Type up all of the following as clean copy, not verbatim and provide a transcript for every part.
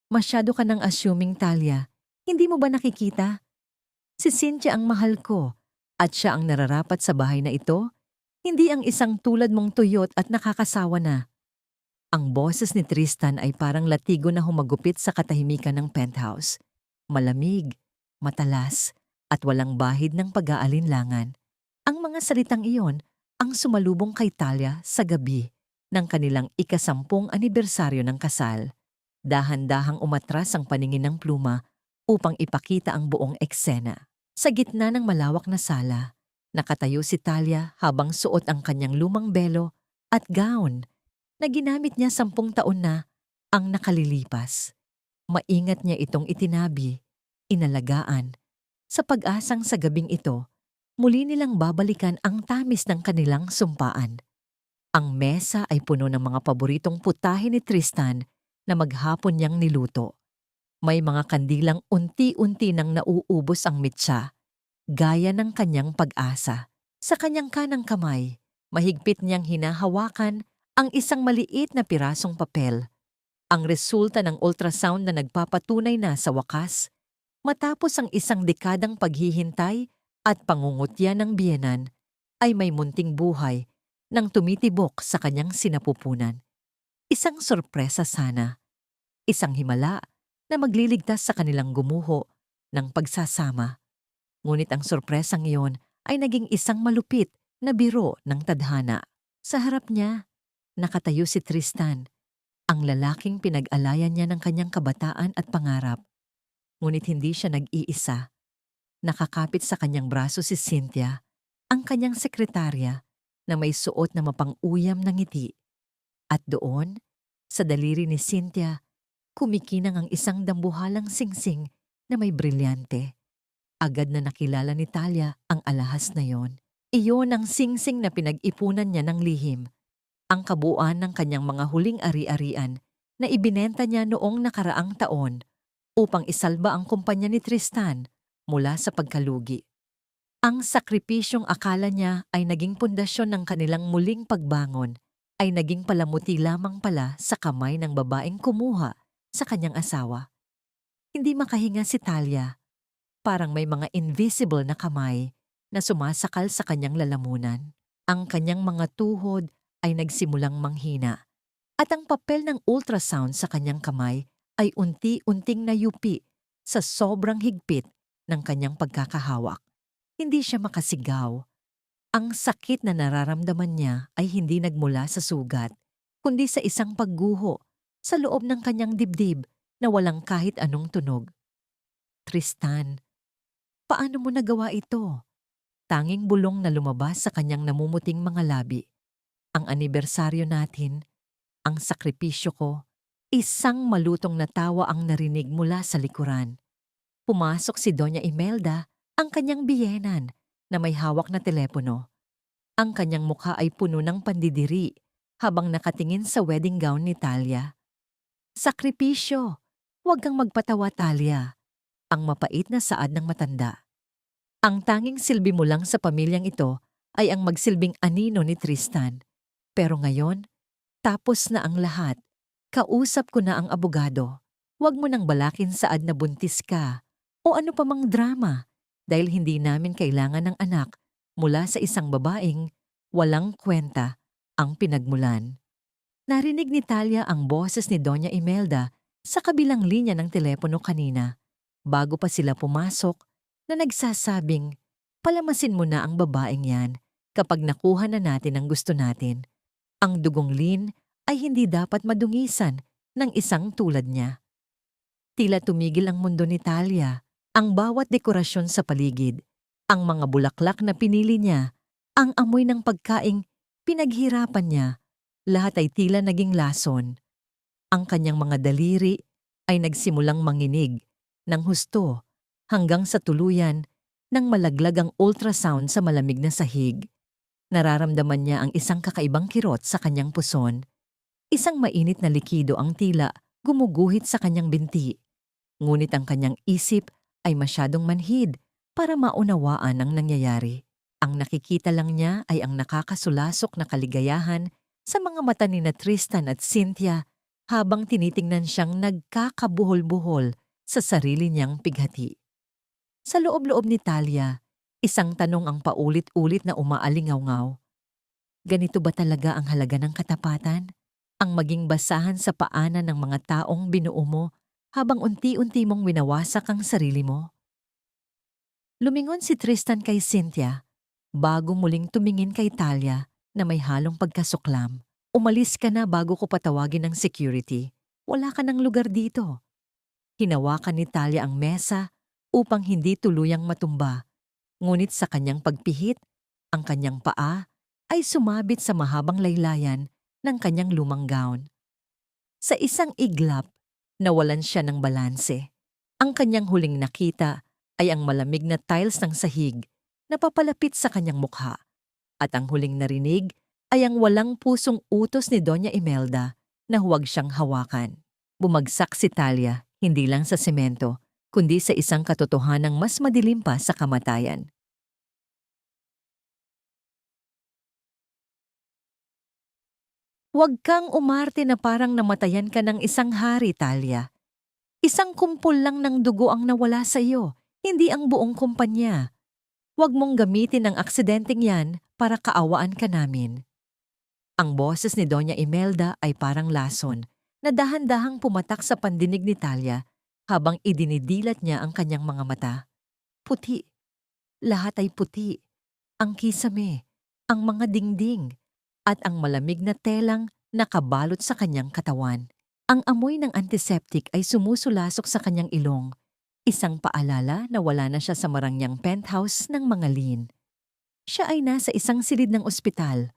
Masyado ka ng assuming, Talia. Hindi mo ba nakikita? Si Cynthia ang mahal ko at siya ang nararapat sa bahay na ito, hindi ang isang tulad mong tuyot at nakakasawa na. Ang boses ni Tristan ay parang latigo na humagupit sa katahimikan ng penthouse. Malamig, matalas, at walang bahid ng pag-aalinlangan. Ang mga salitang iyon ang sumalubong kay Talia sa gabi ng kanilang ika-10 anibersaryo ng kasal. Dahan-dahang umatras ang paningin ng pluma upang ipakita ang buong eksena. Sa gitna ng malawak na sala, nakatayo si Talia habang suot ang kanyang lumang belo at gown na ginamit niya 10 taon na ang nakalilipas. Maingat niya itong itinabi, inalagaan, sa pag-asang sa gabing ito, muli nilang babalikan ang tamis ng kanilang sumpaan. Ang mesa ay puno ng mga paboritong putahe ni Tristan na maghapon niyang niluto. May mga kandilang unti-unti nang nauubos ang mitsa, gaya ng kanyang pag-asa. Sa kanyang kanang kamay, mahigpit niyang hinahawakan ang isang maliit na pirasong papel. Ang resulta ng ultrasound na nagpapatunay na sa wakas, matapos ang isang dekadang paghihintay at pangungutya ng biyenan, ay may munting buhay nang tumitibok sa kanyang sinapupunan. Isang sorpresa sana, isang himala na magliligtas sa kanilang gumuho ng pagsasama. Ngunit ang sorpresang iyon ay naging isang malupit na biro ng tadhana. Sa harap niya, nakatayo si Tristan, ang lalaking pinag-alayan niya ng kanyang kabataan at pangarap. Ngunit hindi siya nag-iisa. Nakakapit sa kanyang braso si Cynthia, ang kanyang sekretarya na may suot na mapang-uyam na ngiti. At doon, sa daliri ni Cynthia, kumikinang ang isang dambuhalang singsing na may brilyante. Agad na nakilala ni Talia ang alahas na yon. Iyon ang singsing na pinag-ipunan niya ng lihim, ang kabuuan ng kanyang mga huling ari-arian na ibinenta niya noong nakaraang taon upang isalba ang kumpanya ni Tristan mula sa pagkalugi. Ang sakripisyong akala niya ay naging pundasyon ng kanilang muling pagbangon ay naging palamuti lamang pala sa kamay ng babaeng kumuha sa kanyang asawa. Hindi makahinga si Talia. Parang may mga invisible na kamay na sumasakal sa kanyang lalamunan. Ang kanyang mga tuhod ay nagsimulang manghina at ang papel ng ultrasound sa kanyang kamay ay unti-unting nayupi sa sobrang higpit ng kanyang pagkakahawak. Hindi siya makasigaw. Ang sakit na nararamdaman niya ay hindi nagmula sa sugat, kundi sa isang pagguho sa loob ng kanyang dibdib na walang kahit anong tunog. Tristan, paano mo nagawa ito? Tanging bulong na lumabas sa kanyang namumuting mga labi. Ang anibersaryo natin, ang sakripisyo ko, isang malutong na tawa ang narinig mula sa likuran. Pumasok si Doña Imelda, ang kanyang biyenan, na may hawak na telepono. Ang kanyang mukha ay puno ng pandidiri habang nakatingin sa wedding gown ni Talia. Sakripisyo! Huwag kang magpatawa, Talia. Ang mapait na saad ng matanda. Ang tanging silbi mo lang sa pamilyang ito ay ang magsilbing anino ni Tristan. Pero ngayon, tapos na ang lahat. Kausap ko na ang abogado. Huwag mo nang balakin saad na buntis ka o ano pa mang drama dahil hindi namin kailangan ng anak mula sa isang babaeng walang kwenta ang pinagmulan. Narinig ni Talia ang boses ni Doña Imelda sa kabilang linya ng telepono kanina bago pa sila pumasok na nagsasabing, palamasin mo na ang babaeng yan kapag nakuha na natin ang gusto natin. Ang dugong Lynn ay hindi dapat madungisan ng isang tulad niya. Tila tumigil ang mundo ni Talia, ang bawat dekorasyon sa paligid, ang mga bulaklak na pinili niya, ang amoy ng pagkaing pinaghirapan niya, lahat ay tila naging lason. Ang kanyang mga daliri ay nagsimulang manginig ng husto hanggang sa tuluyan nang malaglag ang ultrasound sa malamig na sahig. Nararamdaman niya ang isang kakaibang kirot sa kanyang puson. Isang mainit na likido ang tila gumuguhit sa kanyang binti. Ngunit ang kanyang isip ay masyadong manhid para maunawaan ang nangyayari. Ang nakikita lang niya ay ang nakakasulasok na kaligayahan sa mga mata ni na Tristan at Cynthia habang tinitingnan siyang nagkakabuhol-buhol sa sarili niyang pighati. Sa loob-loob ni Talia, isang tanong ang paulit-ulit na umaalingaw-ngaw. Ganito ba talaga ang halaga ng katapatan? Ang maging basahan sa paanan ng mga taong binuo mo habang unti-unti mong winawasak ang sarili mo? Lumingon si Tristan kay Cynthia bago muling tumingin kay Talia na may halong pagkasuklam. Umalis ka na bago ko patawagin ng security. Wala ka ng lugar dito. Hinawakan ni Talia ang mesa upang hindi tuluyang matumba. Ngunit sa kanyang pagpihit, ang kanyang paa ay sumabit sa mahabang laylayan ng kanyang lumang gown. Sa isang iglap, nawalan siya ng balanse. Ang kanyang huling nakita ay ang malamig na tiles ng sahig na papalapit sa kanyang mukha. At ang huling narinig ay ang walang pusong utos ni Doña Imelda na huwag siyang hawakan. Bumagsak si Talia hindi lang sa semento, kundi sa isang katotohanang mas madilim pa sa kamatayan. Huwag kang umarte na parang namatayan ka ng isang hari, Talia. Isang kumpol lang ng dugo ang nawala sa iyo, hindi ang buong kumpanya. Huwag mong gamitin ang aksidenteng yan para kaawaan ka namin. Ang boses ni Doña Imelda ay parang lason na dahan-dahang pumatak sa pandinig ni Talia habang idinidilat niya ang kanyang mga mata. Puti. Lahat ay puti. Ang kisame, ang mga dingding, at ang malamig na telang nakabalot sa kanyang katawan. Ang amoy ng antiseptic ay sumusulasok sa kanyang ilong. Isang paalala na wala na siya sa marangyang penthouse ng mga Lin. Siya ay nasa isang silid ng ospital,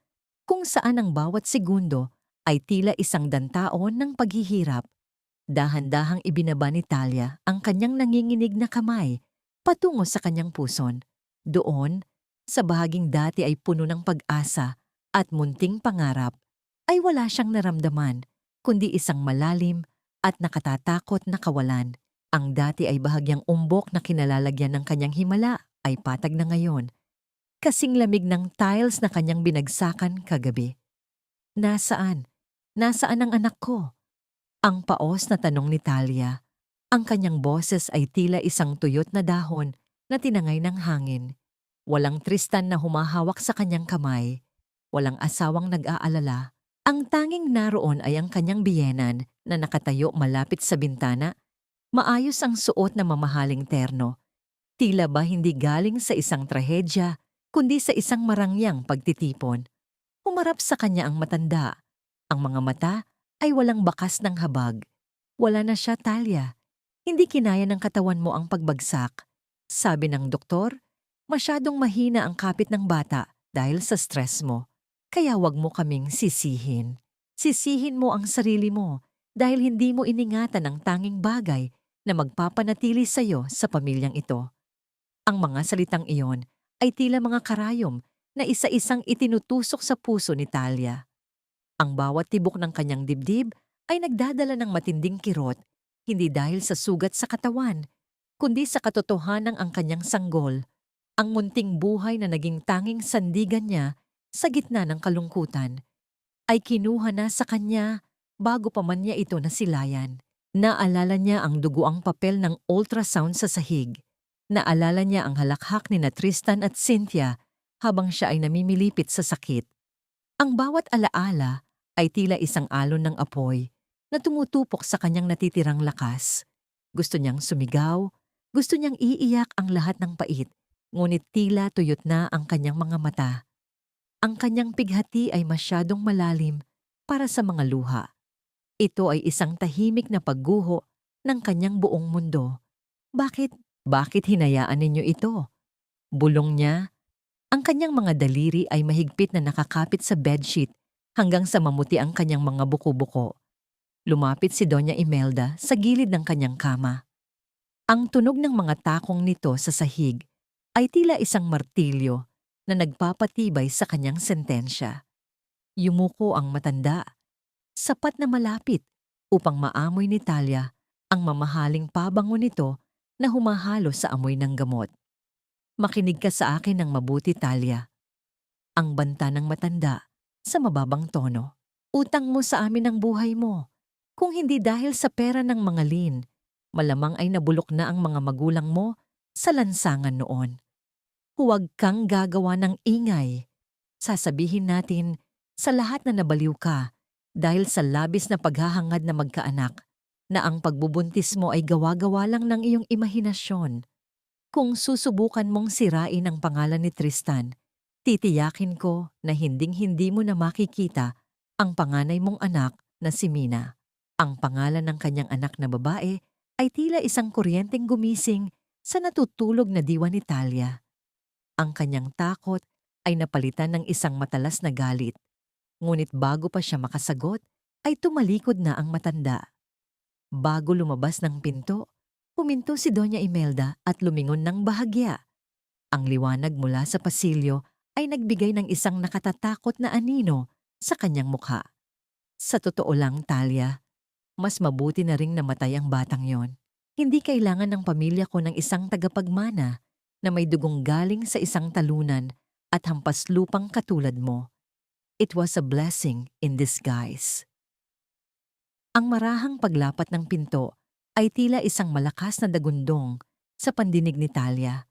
kung saan ang bawat segundo ay tila isang dantaon ng paghihirap. Dahan-dahang ibinaba ni Talia ang kanyang nanginginig na kamay patungo sa kanyang puson. Doon, sa bahaging dati ay puno ng pag-asa at munting pangarap, ay wala siyang naramdaman, kundi isang malalim at nakatatakot na kawalan. Ang dati ay bahagyang umbok na kinalalagyan ng kanyang himala ay patag na ngayon. Kasing lamig ng tiles na kanyang binagsakan kagabi. Nasaan? Nasaan ang anak ko? Ang paos na tanong ni Talia. Ang kanyang boses ay tila isang tuyot na dahon na tinangay ng hangin. Walang Tristan na humahawak sa kanyang kamay. Walang asawang nag-aalala. Ang tanging naroon ay ang kanyang biyenan na nakatayo malapit sa bintana. Maayos ang suot na mamahaling terno. Tila ba hindi galing sa isang trahedya, kundi sa isang marangyang pagtitipon. Humarap sa kanya ang matanda. Ang mga mata ay walang bakas ng habag. Wala na siya, Talia. Hindi kinaya ng katawan mo ang pagbagsak. Sabi ng doktor, masyadong mahina ang kapit ng bata dahil sa stress mo. Kaya wag mo kaming sisihin. Sisihin mo ang sarili mo dahil hindi mo iningatan ang tanging bagay na magpapanatili sa iyo sa pamilyang ito. Ang mga salitang iyon ay tila mga karayom na isa-isang itinutusok sa puso ni Talia. Ang bawat tibok ng kanyang dibdib ay nagdadala ng matinding kirot, hindi dahil sa sugat sa katawan, kundi sa katotohanan ang kanyang sanggol, ang munting buhay na naging tanging sandigan niya sa gitna ng kalungkutan, ay kinuha na sa kanya bago pa man niya ito nasilayan. Naalala niya ang duguang papel ng ultrasound sa sahig. Naalala niya ang halakhak ni na Tristan at Cynthia habang siya ay namimilipit sa sakit. Ang bawat alaala ay tila isang alon ng apoy na tumutupok sa kanyang natitirang lakas. Gusto niyang sumigaw, gusto niyang iiyak ang lahat ng pait, ngunit tila tuyot na ang kanyang mga mata. Ang kanyang pighati ay masyadong malalim para sa mga luha. Ito ay isang tahimik na pagguho ng kanyang buong mundo. Bakit hinayaan ninyo ito? Bulong niya. Ang kanyang mga daliri ay mahigpit na nakakapit sa bedsheet hanggang sa mamuti ang kanyang mga buko-buko. Lumapit si Doña Imelda sa gilid ng kanyang kama. Ang tunog ng mga takong nito sa sahig ay tila isang martilyo na nagpapatibay sa kanyang sentensya. Yumuko ang matanda. Sapat na malapit upang maamoy ni Talia ang mamahaling pabango nito na humahalo sa amoy ng gamot. Makinig ka sa akin ng mabuti, Talia. Ang banta ng matanda sa mababang tono. Utang mo sa amin ang buhay mo. Kung hindi dahil sa pera ng mga Lin, malamang ay nabulok na ang mga magulang mo sa lansangan noon. Huwag kang gagawa ng ingay. Sasabihin natin sa lahat na nabaliw ka dahil sa labis na paghahangad na magkaanak na ang pagbubuntis mo ay gawa-gawa lang ng iyong imahinasyon. Kung susubukan mong sirain ang pangalan ni Tristan, titiyakin ko na hinding-hindi mo na makikita ang panganay mong anak na si Mina. Ang pangalan ng kanyang anak na babae ay tila isang kuryenteng gumising sa natutulog na diwa ni Talia. Ang kanyang takot ay napalitan ng isang matalas na galit. Ngunit bago pa siya makasagot, ay tumalikod na ang matanda. Bago lumabas ng pinto, huminto si Doña Imelda at lumingon ng bahagya. Ang liwanag mula sa pasilyo ay nagbigay ng isang nakatatakot na anino sa kanyang mukha. Sa totoo lang, Talia, mas mabuti na ring namatay ang batang yon. Hindi kailangan ng pamilya ko ng isang tagapagmana na may dugong galing sa isang talunan at hampas lupang katulad mo. It was a blessing in disguise. Ang marahang paglapat ng pinto ay tila isang malakas na dagundong sa pandinig ni Talia.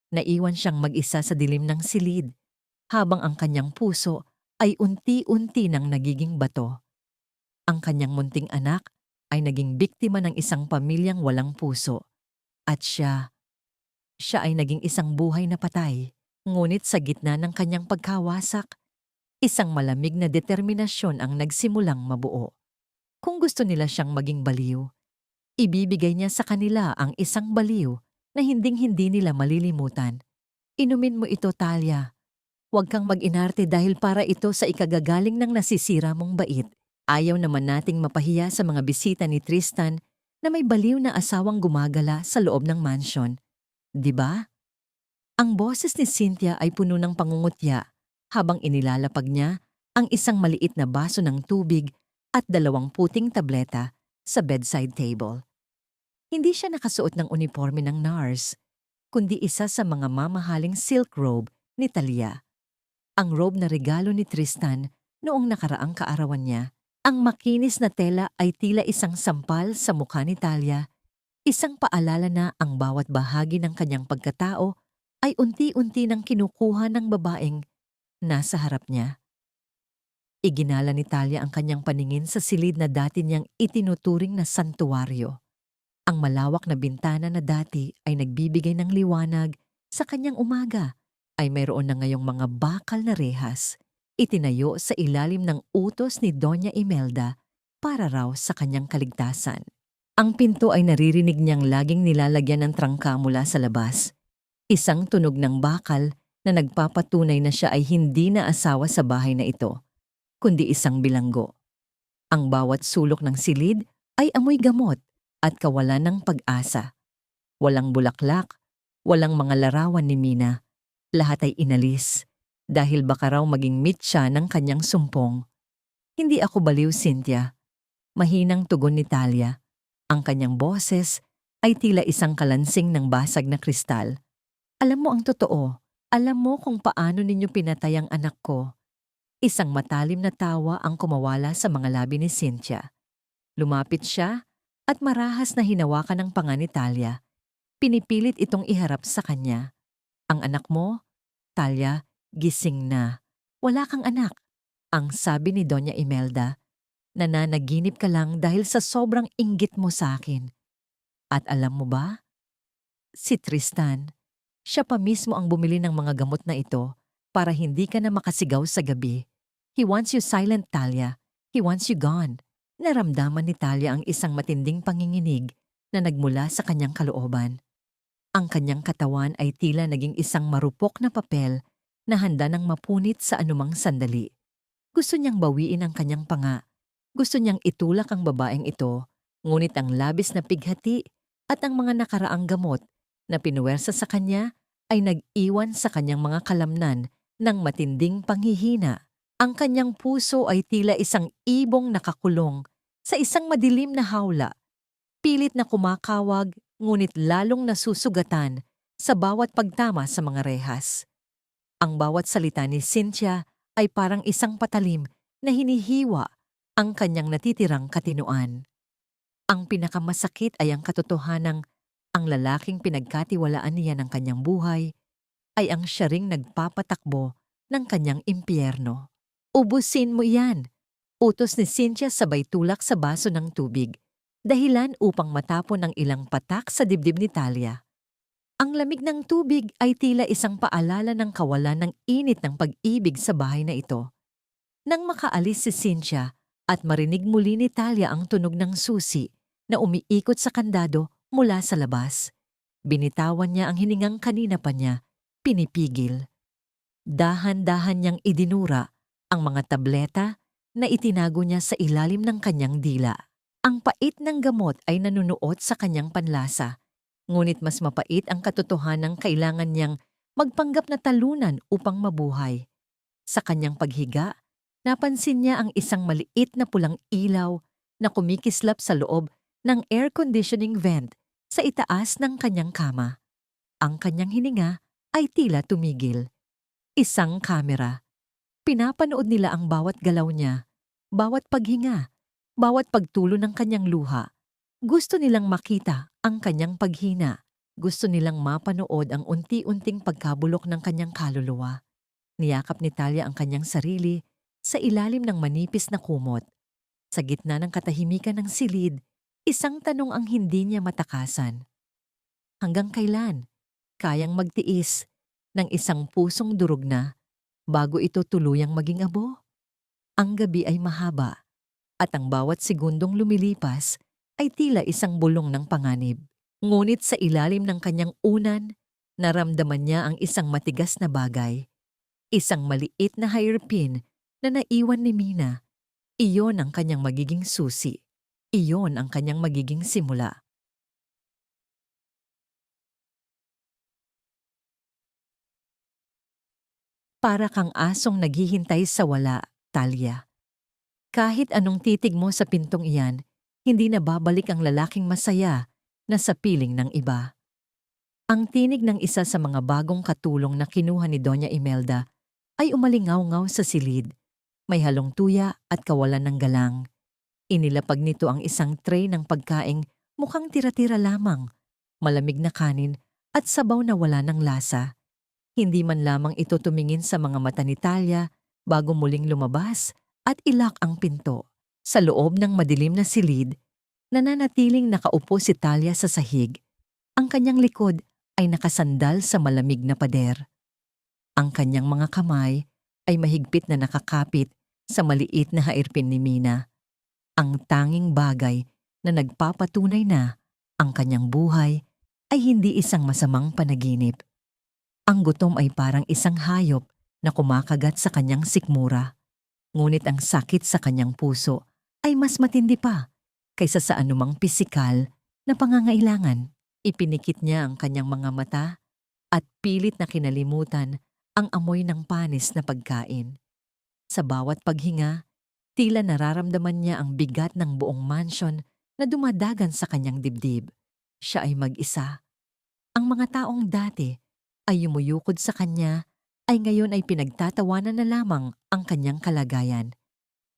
Naiwan siyang mag-isa sa dilim ng silid, habang ang kanyang puso ay unti-unti nang nagiging bato. Ang kanyang munting anak ay naging biktima ng isang pamilyang walang puso. At siya ay naging isang buhay na patay. Ngunit sa gitna ng kanyang pagkawasak, isang malamig na determinasyon ang nagsimulang mabuo. Kung gusto nila siyang maging baliw, ibibigay niya sa kanila ang isang baliw na hinding-hindi nila malilimutan. Inumin mo ito, Talia. Huwag kang mag-inarte dahil para ito sa ikagagaling ng nasisira mong bait. Ayaw naman nating mapahiya sa mga bisita ni Tristan na may baliw na asawang gumagala sa loob ng mansion. Diba? Ang boses ni Cynthia ay puno ng pangungutya habang inilalapag niya ang isang maliit na baso ng tubig at 2 puting tableta sa bedside table. Hindi siya nakasuot ng uniforme ng nurse, kundi isa sa mga mamahaling silk robe ni Talia. Ang robe na regalo ni Tristan noong nakaraang kaarawan niya. Ang makinis na tela ay tila isang sampal sa mukha ni Talia, isang paalala na ang bawat bahagi ng kanyang pagkatao ay unti-unti nang kinukuha ng babaeng nasa harap niya. Iginala ni Talia ang kanyang paningin sa silid na dati niyang itinuturing na santuwaryo. Ang malawak na bintana na dati ay nagbibigay ng liwanag sa kanyang umaga ay mayroon na ngayong mga bakal na rehas, itinayo sa ilalim ng utos ni Doña Imelda para raw sa kanyang kaligtasan. Ang pinto ay naririnig niyang laging nilalagyan ng trangka mula sa labas. Isang tunog ng bakal na nagpapatunay na siya ay hindi na asawa sa bahay na ito, kundi isang bilanggo. Ang bawat sulok ng silid ay amoy gamot at kawalan ng pag-asa. Walang bulaklak, walang mga larawan ni Mina. Lahat ay inalis dahil baka raw maging mitya ng kanyang sumpong. Hindi ako baliw, Cynthia. Mahinang tugon ni Talia. Ang kanyang boses ay tila isang kalansing ng basag na kristal. Alam mo ang totoo. Alam mo kung paano ninyo pinatay ang anak ko. Isang matalim na tawa ang kumawala sa mga labi ni Cynthia. Lumapit siya at marahas na hinawakan ng panga ni Talia. Pinipilit itong iharap sa kanya. Ang anak mo, Talia, gising na. Wala kang anak. Ang sabi ni Doña Imelda, nananaginip ka lang dahil sa sobrang inggit mo sa akin. At alam mo ba? Si Tristan, siya pa mismo ang bumili ng mga gamot na ito para hindi ka na makasigaw sa gabi. He wants you silent, Talia. He wants you gone. Naramdaman ni Talia ang isang matinding panginginig na nagmula sa kanyang kalooban. Ang kanyang katawan ay tila naging isang marupok na papel na handa nang mapunit sa anumang sandali. Gusto niyang bawiin ang kanyang panga. Gusto niyang itulak ang babaeng ito, ngunit ang labis na pighati at ang mga nakaraang gamot na pinuwersa sa kanya ay nag-iwan sa kanyang mga kalamnan ng matinding panghihina. Ang kanyang puso ay tila isang ibong nakakulong sa isang madilim na hawla. Pilit na kumakawag, ngunit lalong nasusugatan sa bawat pagtama sa mga rehas. Ang bawat salita ni Cynthia ay parang isang patalim na hinihiwa ang kanyang natitirang katinoan. Ang pinakamasakit ay ang katotohanang ang lalaking pinagkatiwalaan niya ng kanyang buhay ay ang siya ring nagpapatakbo ng kanyang impyerno. Ubusin mo iyan, utos ni Cynthia sabay tulak sa baso ng tubig, dahilan upang matapon ang ilang patak sa dibdib ni Talia. Ang lamig ng tubig ay tila isang paalala ng kawalan ng init ng pag-ibig sa bahay na ito. Nang makaalis si Cynthia at marinig muli ni Talia ang tunog ng susi na umiikot sa kandado mula sa labas, binitawan niya ang hiningang kanina pa niya pinipigil. Dahan-dahan niyang idinura ang mga tableta na itinago niya sa ilalim ng kanyang dila. Ang pait ng gamot ay nanunuot sa kanyang panlasa, ngunit mas mapait ang katotohanang kailangan niyang magpanggap na talunan upang mabuhay. Sa kanyang paghiga, napansin niya ang isang maliit na pulang ilaw na kumikislap sa loob ng air conditioning vent sa itaas ng kanyang kama. Ang kanyang hininga ay tila tumigil. Isang kamera. Pinapanood nila ang bawat galaw niya, bawat paghinga, bawat pagtulo ng kanyang luha. Gusto nilang makita ang kanyang paghina. Gusto nilang mapanood ang unti-unting pagkabulok ng kanyang kaluluwa. Niyakap ni Talia ang kanyang sarili sa ilalim ng manipis na kumot. Sa gitna ng katahimikan ng silid, isang tanong ang hindi niya matakasan. Hanggang kailan kayang magtiis ng isang pusong durog na bago ito tuluyang maging abo? Ang gabi ay mahaba at ang bawat segundong lumilipas ay tila isang bulong ng panganib. Ngunit sa ilalim ng kanyang unan, naramdaman niya ang isang matigas na bagay. Isang maliit na hairpin na naiwan ni Mina. Iyon ang kanyang magiging susi. Iyon ang kanyang magiging simula. Para kang asong naghihintay sa wala, Talia. Kahit anong titig mo sa pintong iyan, hindi na babalik ang lalaking masaya na sa piling ng iba. Ang tinig ng isa sa mga bagong katulong na kinuha ni Doña Imelda ay umalingaw-ngaw sa silid. May halong tuya at kawalan ng galang. Inilapag nito ang isang tray ng pagkaing mukhang tira-tira lamang, malamig na kanin at sabaw na wala ng lasa. Hindi man lamang ito tumingin sa mga mata ni Talia bago muling lumabas at ilak ang pinto. Sa loob ng madilim na silid, nananatiling nakaupo si Talia sa sahig. Ang kanyang likod ay nakasandal sa malamig na pader. Ang kanyang mga kamay ay mahigpit na nakakapit sa maliit na hairpin ni Mina. Ang tanging bagay na nagpapatunay na ang kanyang buhay ay hindi isang masamang panaginip. Ang gutom ay parang isang hayop na kumakagat sa kanyang sikmura. Ngunit ang sakit sa kanyang puso ay mas matindi pa kaysa sa anumang pisikal na pangangailangan. Ipinikit niya ang kanyang mga mata at pilit na kinalimutan ang amoy ng panis na pagkain. Sa bawat paghinga, tila nararamdaman niya ang bigat ng buong mansyon na dumadagan sa kanyang dibdib. Siya ay mag-isa. Ang mga taong dati ay yumuyukod sa kanya ay ngayon ay pinagtatawanan na lamang ang kanyang kalagayan.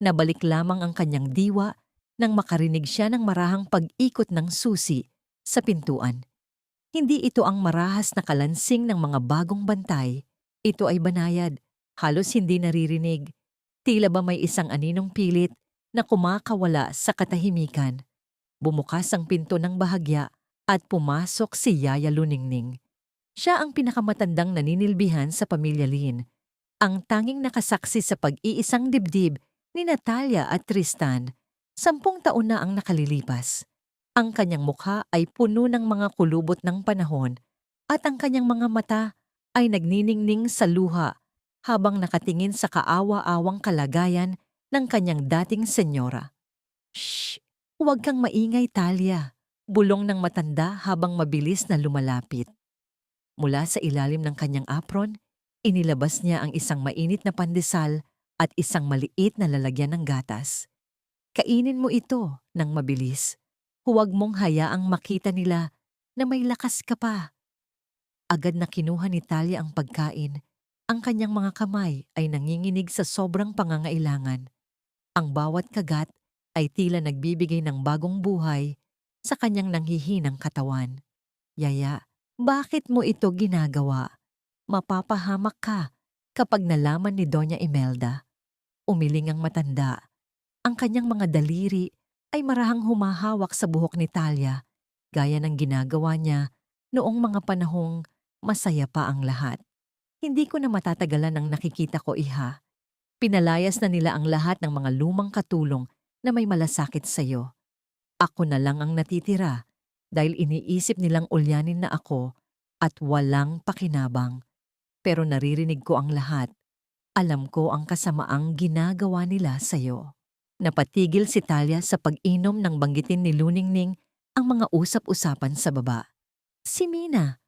Nabalik lamang ang kanyang diwa nang makarinig siya ng marahang pag-ikot ng susi sa pintuan. Hindi ito ang marahas na kalansing ng mga bagong bantay. Ito ay banayad, halos hindi naririnig. Tila ba may isang aninong pilit na kumakawala sa katahimikan. Bumukas ang pinto ng bahagya at pumasok si Yaya Luningning. Siya ang pinakamatandang naninilbihan sa pamilya Lin, ang tanging nakasaksi sa pag-iisang dibdib ni Natalia at Tristan. 10 taon na ang nakalilipas. Ang kanyang mukha ay puno ng mga kulubot ng panahon at ang kanyang mga mata ay nagniningning sa luha habang nakatingin sa kaawa-awang kalagayan ng kanyang dating senyora. "Shh! Huwag kang maingay, Talia," bulong ng matanda habang mabilis na lumalapit. Mula sa ilalim ng kanyang apron, inilabas niya ang isang mainit na pandesal at isang maliit na lalagyan ng gatas. "Kainin mo ito nang mabilis. Huwag mong hayaang makita nila na may lakas ka pa." Agad na kinuha ni Talia ang pagkain. Ang kanyang mga kamay ay nanginginig sa sobrang pangangailangan. Ang bawat kagat ay tila nagbibigay ng bagong buhay sa kanyang nanghihinang katawan. Yaya, bakit mo ito ginagawa? Mapapahamak ka kapag nalaman ni Doña Imelda. Umiling ang matanda. Ang kanyang mga daliri ay marahang humahawak sa buhok ni Talia, gaya ng ginagawa niya noong mga panahong masaya pa ang lahat. Hindi ko na matatagalan ang nakikita ko, iha. Pinalayas na nila ang lahat ng mga lumang katulong na may malasakit sa'yo. Ako na lang ang natitira dahil iniisip nilang ulyanin na ako at walang pakinabang. Pero naririnig ko ang lahat. Alam ko ang kasamaang ginagawa nila sa'yo. Napatigil si Talia sa pag-inom nang banggitin ni Luningning ang mga usap-usapan sa baba. Si Mina,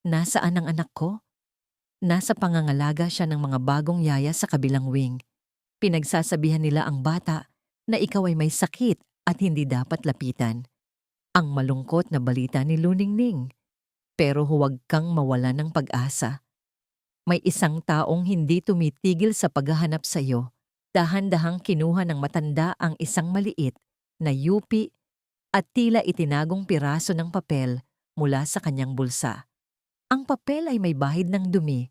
nasaan ang anak ko? Nasa pangangalaga siya ng mga bagong yaya sa kabilang wing. Pinagsasabihan nila ang bata na ikaw ay may sakit at hindi dapat lapitan. Ang malungkot na balita ni Luningning. Pero huwag kang mawala ng pag-asa. May isang taong hindi tumitigil sa paghahanap sa iyo. Dahan-dahang kinuha ng matanda ang isang maliit na yupi at tila itinagong piraso ng papel mula sa kanyang bulsa. Ang papel ay may bahid ng dumi,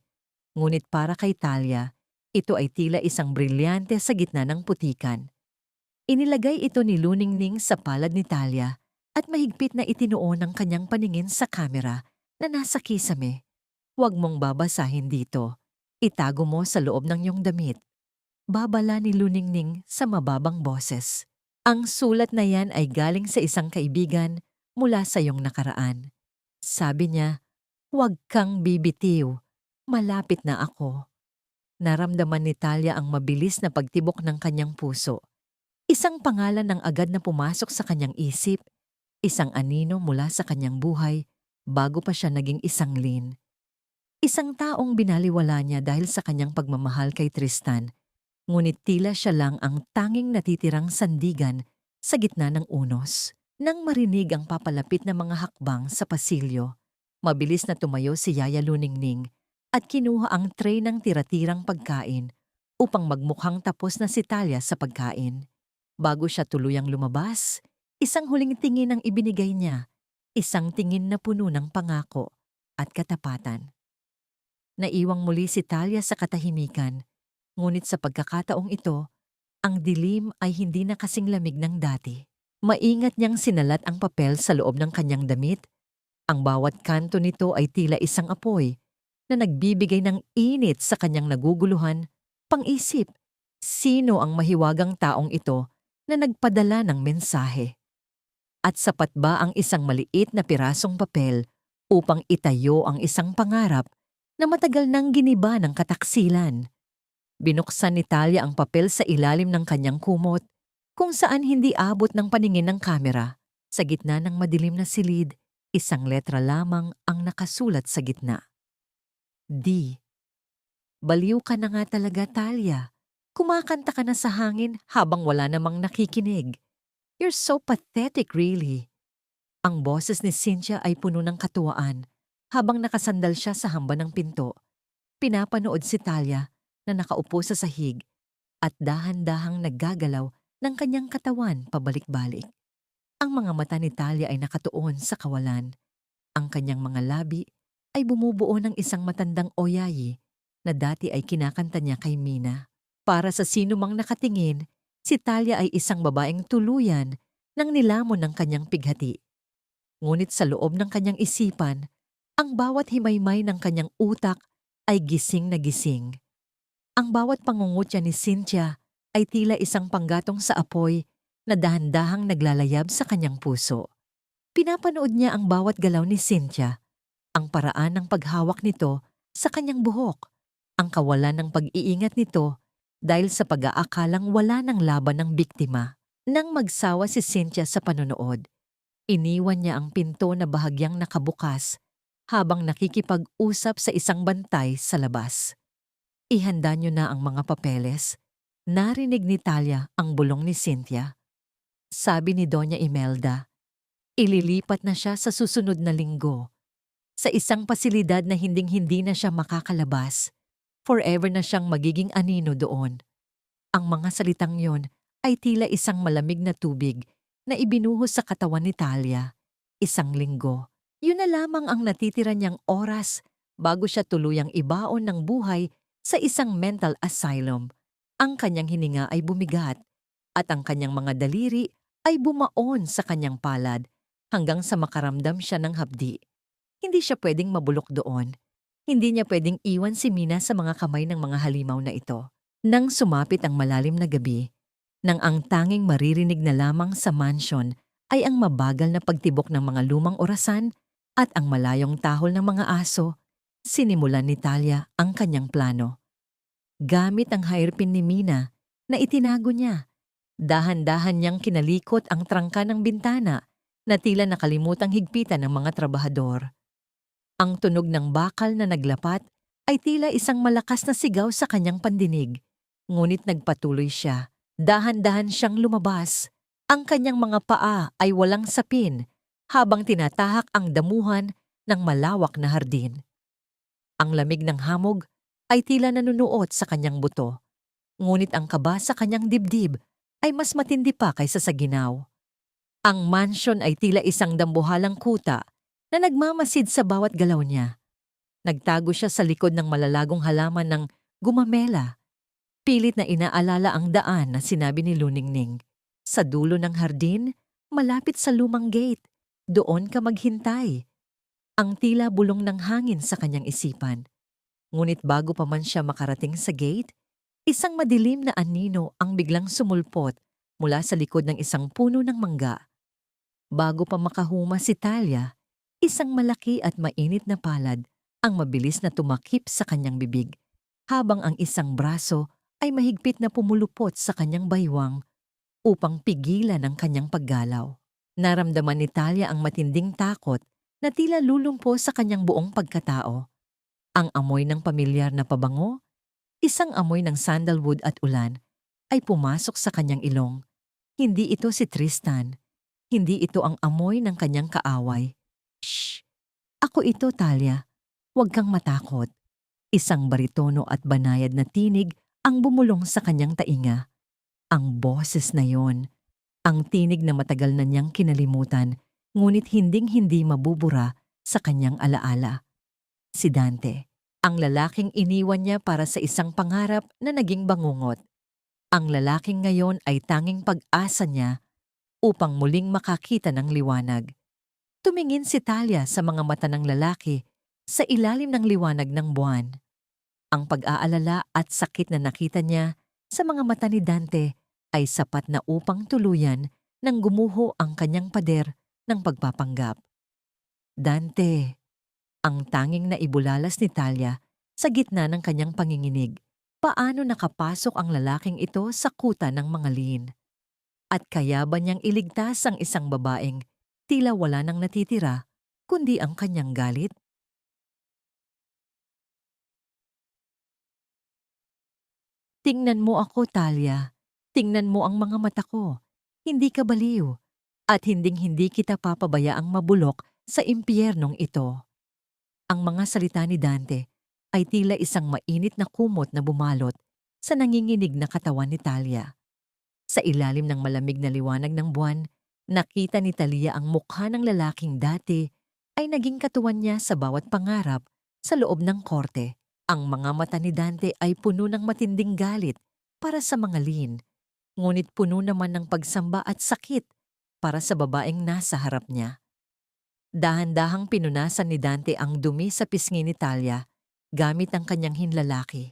ngunit para kay Talia, ito ay tila isang brilyante sa gitna ng putikan. Inilagay ito ni Luningning sa palad ni Talia at mahigpit na itinuon ang kanyang paningin sa kamera na nasa kisame. Huwag mong babasahin dito. Itago mo sa loob ng iyong damit. Babala ni Luningning sa mababang boses. Ang sulat na yan ay galing sa isang kaibigan mula sa iyong nakaraan. Sabi niya, huwag kang bibitiw. Malapit na ako. Naramdaman ni Talia ang mabilis na pagtibok ng kanyang puso. Isang pangalan ang agad na pumasok sa kanyang isip, isang anino mula sa kanyang buhay bago pa siya naging isang Lynn. Isang taong binaliwala niya dahil sa kanyang pagmamahal kay Tristan, ngunit tila siya lang ang tanging natitirang sandigan sa gitna ng unos. Nang marinig ang papalapit na mga hakbang sa pasilyo, mabilis na tumayo si Yaya Luningning at kinuha ang tray ng tira-tirang pagkain upang magmukhang tapos na si Talia sa pagkain. Bago siya tuluyang lumabas, isang huling tingin ang ibinigay niya, isang tingin na puno ng pangako at katapatan. Naiwang muli si Talia sa katahimikan, ngunit sa pagkakataong ito, ang dilim ay hindi na kasing lamig ng dati. Maingat niyang sinalat ang papel sa loob ng kanyang damit. Ang bawat kanto nito ay tila isang apoy na nagbibigay ng init sa kanyang naguguluhan, pang-isip. Sino ang mahiwagang taong ito na nagpadala ng mensahe? At sapat ba ang isang maliit na pirasong papel upang itayo ang isang pangarap na matagal nang giniba ng kataksilan? Binuksan ni Talia ang papel sa ilalim ng kanyang kumot, kung saan hindi abot ng paningin ng kamera. Sa gitna ng madilim na silid, isang letra lamang ang nakasulat sa gitna. D. Baliw ka na nga talaga, Talia. Kumakanta ka na sa hangin habang wala namang nakikinig. You're so pathetic, really. Ang boses ni Cynthia ay puno ng katuwaan habang nakasandal siya sa hamba ng pinto. Pinapanood si Talia na nakaupo sa sahig at dahan-dahang naggagalaw ng kanyang katawan pabalik-balik. Ang mga mata ni Talia ay nakatuon sa kawalan. Ang kanyang mga labi ay bumubuo ng isang matandang oyayi na dati ay kinakanta niya kay Mina. Para sa sino mang nakatingin, si Talia ay isang babaeng tuluyan nang nilamon ng kanyang pighati. Ngunit sa loob ng kanyang isipan, ang bawat himaymay ng kanyang utak ay gising na gising. Ang bawat pangungutya ni Cynthia ay tila isang panggatong sa apoy na dahan-dahang naglalayab sa kanyang puso. Pinapanood niya ang bawat galaw ni Cynthia, ang paraan ng paghawak nito sa kanyang buhok, ang kawalan ng pag-iingat nito dahil sa pag-aakalang wala ng laban ng biktima. Nang magsawa si Cynthia sa panonood, iniwan niya ang pinto na bahagyang nakabukas habang nakikipag-usap sa isang bantay sa labas. Ihanda niyo na ang mga papeles. Narinig ni Talia ang bulong ni Cynthia. Sabi ni Doña Imelda, ililipat na siya sa susunod na linggo. Sa isang pasilidad na hinding-hindi na siya makakalabas. Forever na siyang magiging anino doon. Ang mga salitang yon ay tila isang malamig na tubig na ibinuhos sa katawan ni Talia. 1 linggo. Yun na lamang ang natitira niyang oras bago siya tuluyang ibaon ng buhay sa isang mental asylum. Ang kanyang hininga ay bumigat at ang kanyang mga daliri ay bumaon sa kanyang palad hanggang sa makaramdam siya ng hapdi. Hindi siya pwedeng mabulok doon. Hindi niya pwedeng iwan si Mina sa mga kamay ng mga halimaw na ito. Nang sumapit ang malalim na gabi, nang ang tanging maririnig na lamang sa mansion ay ang mabagal na pagtibok ng mga lumang orasan at ang malayong tahol ng mga aso, sinimulan ni Talia ang kanyang plano. Gamit ang hairpin ni Mina na itinago niya, dahan-dahan niyang kinalikot ang trangka ng bintana na tila nakalimutang higpitan ng mga trabahador. Ang tunog ng bakal na naglapat ay tila isang malakas na sigaw sa kanyang pandinig, ngunit nagpatuloy siya. Dahan-dahan siyang lumabas. Ang kanyang mga paa ay walang sapin habang tinatahak ang damuhan ng malawak na hardin. Ang lamig ng hamog ay tila nanunuot sa kanyang buto, ngunit ang kaba sa kanyang dibdib ay mas matindi pa kaysa sa ginaw. Ang mansion ay tila isang dambuhalang kuta na nagmamasid sa bawat galaw niya. Nagtago siya sa likod ng malalagong halaman ng gumamela. Pilit na inaalala ang daan na sinabi ni Luningning. Sa dulo ng hardin, malapit sa lumang gate, doon ka maghintay. Ang tila bulong ng hangin sa kanyang isipan. Ngunit bago pa man siya makarating sa gate, isang madilim na anino ang biglang sumulpot mula sa likod ng isang puno ng mangga. Bago pa makahuma si Talia, isang malaki at mainit na palad ang mabilis na tumakip sa kanyang bibig, habang ang isang braso ay mahigpit na pumulupot sa kanyang baywang upang pigilan ang kanyang paggalaw. Naramdaman ni Talia ang matinding takot na tila lulumpo sa kanyang buong pagkatao. Ang amoy ng pamilyar na pabango, isang amoy ng sandalwood at ulan, ay pumasok sa kanyang ilong. Hindi ito si Tristan. Hindi ito ang amoy ng kanyang kaaway. Shh! Ako ito, Talia. Huwag kang matakot. Isang baritono at banayad na tinig ang bumulong sa kanyang tainga. Ang boses na yon, ang tinig na matagal na niyang kinalimutan, ngunit hinding-hindi mabubura sa kanyang alaala. Si Dante, ang lalaking iniwan niya para sa isang pangarap na naging bangungot. Ang lalaking ngayon ay tanging pag-asa niya upang muling makakita ng liwanag. Tumingin si Talia sa mga mata ng lalaki sa ilalim ng liwanag ng buwan. Ang pag-aalala at sakit na nakita niya sa mga mata ni Dante ay sapat na upang tuluyan nang gumuho ang kanyang pader ng pagpapanggap. Dante, ang tanging naibulalas ni Talia sa gitna ng kanyang panginginig. Paano nakapasok ang lalaking ito sa kuta ng mga liin? At kaya ba niyang iligtas ang isang babaeng tila wala nang natitira, kundi ang kanyang galit? Tingnan mo ako, Talia. Tingnan mo ang mga mata ko. Hindi ka baliw. At hinding-hindi kita papabayaang mabulok sa impyernong ito. Ang mga salita ni Dante ay tila isang mainit na kumot na bumalot sa nanginginig na katawan ni Talia. Sa ilalim ng malamig na liwanag ng buwan, nakita ni Talia ang mukha ng lalaking dati ay naging katuwan niya sa bawat pangarap sa loob ng korte. Ang mga mata ni Dante ay puno ng matinding galit para sa mga liin, ngunit puno naman ng pagsamba at sakit para sa babaeng nasa harap niya. Dahan-dahang pinunasan ni Dante ang dumi sa pisngi ni Talia gamit ang kanyang hinlalaki.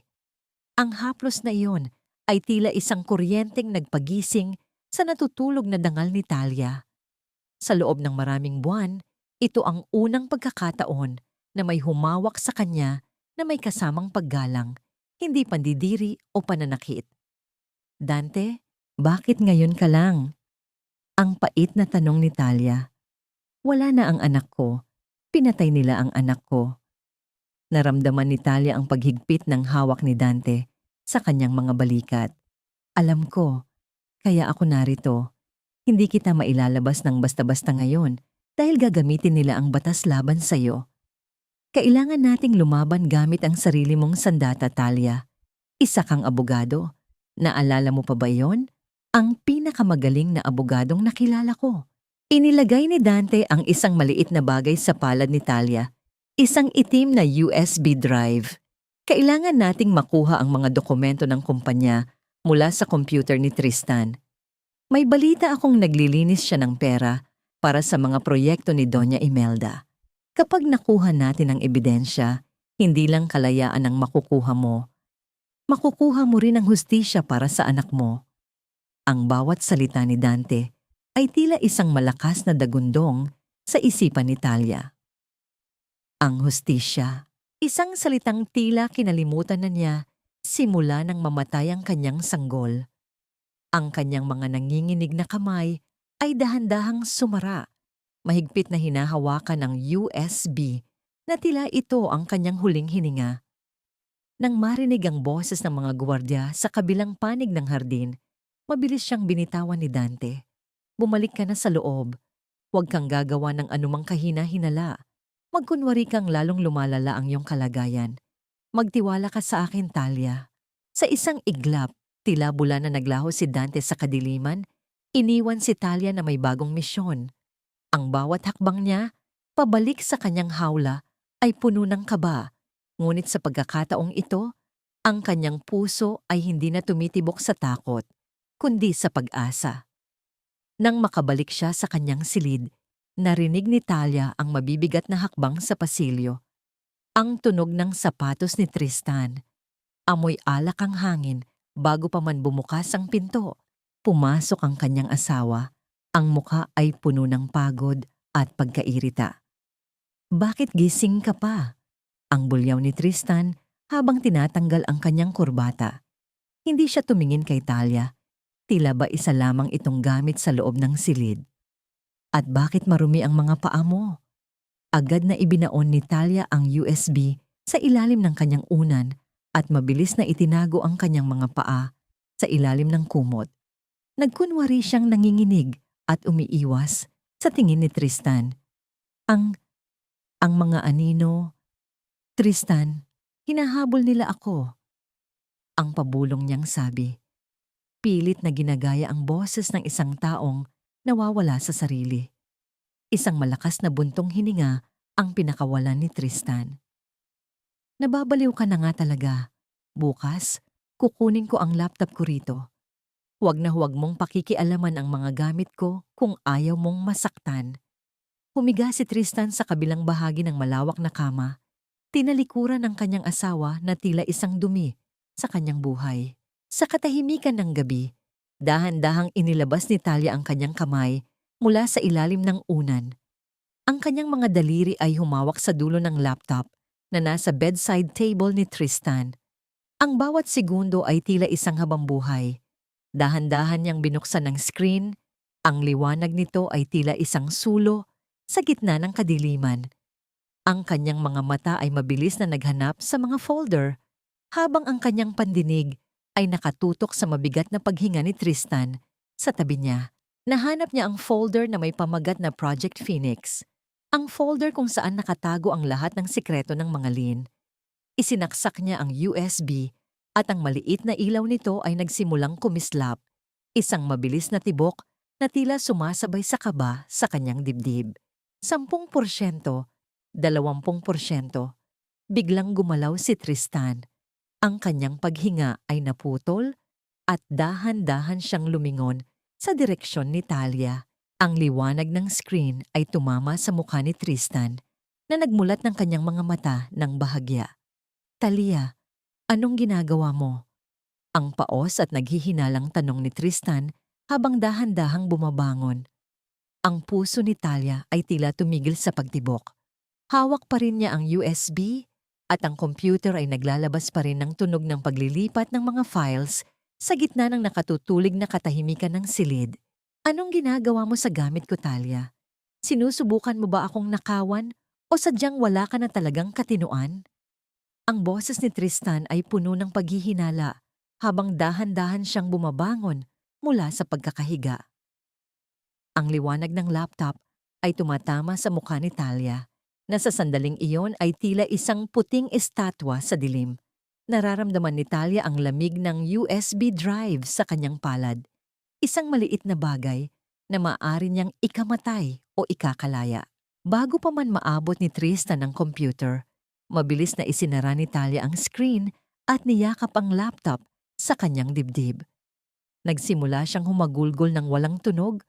Ang haplos na iyon ay tila isang kuryenteng nagpagising sa natutulog na dangal ni Talia. Sa loob ng maraming buwan, ito ang unang pagkakataon na may humawak sa kanya na may kasamang paggalang, hindi pandidiri o pananakit. Dante, bakit ngayon ka lang? Ang pait na tanong ni Talia. Wala na ang anak ko. Pinatay nila ang anak ko. Naramdaman ni Talia ang paghigpit ng hawak ni Dante sa kanyang mga balikat. Alam ko, kaya ako narito. Hindi kita mailalabas ng basta-basta ngayon dahil gagamitin nila ang batas laban sa'yo. Kailangan nating lumaban gamit ang sarili mong sandata, Talia. Isa kang abogado. Naalala mo pa ba yon? ang pinakamagaling na abogadong nakilala ko. Inilagay ni Dante ang isang maliit na bagay sa palad ni Talia, isang itim na USB drive. Kailangan nating makuha ang mga dokumento ng kumpanya mula sa computer ni Tristan. May balita akong naglilinis siya ng pera para sa mga proyekto ni Doña Imelda. Kapag nakuha natin ang ebidensya, hindi lang kalayaan ang makukuha mo rin ang hustisya para sa anak mo. Ang bawat salita ni Dante ay tila isang malakas na dagundong sa isipan ni Talia. Ang hustisya, isang salitang tila kinalimutan na niya simula nang mamatay ang kanyang sanggol. Ang kanyang mga nanginginig na kamay ay dahan-dahang sumara, mahigpit na hinahawakan ng USB na tila ito ang kanyang huling hininga. Nang marinig ang boses ng mga gwardiya sa kabilang panig ng hardin, mabilis siyang binitawan ni Dante. Bumalik ka na sa loob. Huwag kang gagawa ng anumang kahina-hinala. Magkunwari kang lalong lumalala ang iyong kalagayan. Magtiwala ka sa akin, Talia. Sa isang iglap, tila bula na naglaho si Dante sa kadiliman, iniwan si Talia na may bagong misyon. Ang bawat hakbang niya, pabalik sa kanyang hawla, ay puno ng kaba. Ngunit sa pagkakataong ito, ang kanyang puso ay hindi na tumitibok sa takot, kundi sa pag-asa. Nang makabalik siya sa kanyang silid, narinig ni Talia ang mabibigat na hakbang sa pasilyo. Ang tunog ng sapatos ni Tristan. Amoy alak ang hangin bago pa man bumukas ang pinto. Pumasok ang kanyang asawa. Ang mukha ay puno ng pagod at pagkairita. Bakit gising ka pa? Ang bulyaw ni Tristan habang tinatanggal ang kanyang kurbata. Hindi siya tumingin kay Talia. Tila ba isa lamang itong gamit sa loob ng silid. At bakit marumi ang mga paa mo? Agad na ibinaon ni Talia ang USB sa ilalim ng kanyang unan at mabilis na itinago ang kanyang mga paa sa ilalim ng kumot. Nagkunwari siyang nanginginig at umiiwas sa tingin ni Tristan. Ang mga anino, Tristan, hinahabol nila ako. Ang pabulong niyang sabi. Pilit na ginagaya ang boses ng isang taong nawawala sa sarili. Isang malakas na buntong hininga ang pinakawalan ni Tristan. Nababaliw ka na nga talaga. Bukas, kukunin ko ang laptop ko rito. Huwag na huwag mong pakikialaman ang mga gamit ko kung ayaw mong masaktan. Humiga si Tristan sa kabilang bahagi ng malawak na kama. Tinalikuran ng kanyang asawa na tila isang dumi sa kanyang buhay. Sa katahimikan ng gabi, dahan-dahang inilabas ni Talia ang kanyang kamay mula sa ilalim ng unan. Ang kanyang mga daliri ay humawak sa dulo ng laptop na nasa bedside table ni Tristan. Ang bawat segundo ay tila isang habambuhay. Dahan-dahan niyang binuksan ang screen. Ang liwanag nito ay tila isang sulo sa gitna ng kadiliman. Ang kanyang mga mata ay mabilis na naghanap sa mga folder, habang ang kanyang pandinig ay nakatutok sa mabigat na paghinga ni Tristan. Sa tabi niya, nahanap niya ang folder na may pamagat na Project Phoenix. Ang folder kung saan nakatago ang lahat ng sikreto ng mga lin. Isinaksak niya ang USB at ang maliit na ilaw nito ay nagsimulang kumislap, isang mabilis na tibok na tila sumasabay sa kaba sa kanyang dibdib. 10%, 20%. Biglang gumalaw si Tristan. Ang kanyang paghinga ay naputol at dahan-dahan siyang lumingon sa direksyon ni Talia. Ang liwanag ng screen ay tumama sa mukha ni Tristan na nagmulat ng kanyang mga mata ng bahagya. Talia, anong ginagawa mo? Ang paos at naghihinalang tanong ni Tristan habang dahan-dahang bumabangon. Ang puso ni Talia ay tila tumigil sa pagtibok. Hawak pa rin niya ang USB at ang computer ay naglalabas pa rin ng tunog ng paglilipat ng mga files sa gitna ng nakatutulig na katahimikan ng silid. Anong ginagawa mo sa gamit ko, Talia? Sinusubukan mo ba akong nakawan o sadyang wala ka na talagang katinuan? Ang boses ni Tristan ay puno ng paghihinala habang dahan-dahan siyang bumabangon mula sa pagkakahiga. Ang liwanag ng laptop ay tumatama sa mukha ni Talia, na sa sandaling iyon ay tila isang puting estatwa sa dilim. Nararamdaman ni Talia ang lamig ng USB drive sa kanyang palad. Isang maliit na bagay na maaari niyang ikamatay o ikakalaya. Bago pa man maabot ni Tristan ang computer, mabilis na isinara ni Talia ang screen at niyakap ang laptop sa kanyang dibdib. Nagsimula siyang humagulgol ng walang tunog.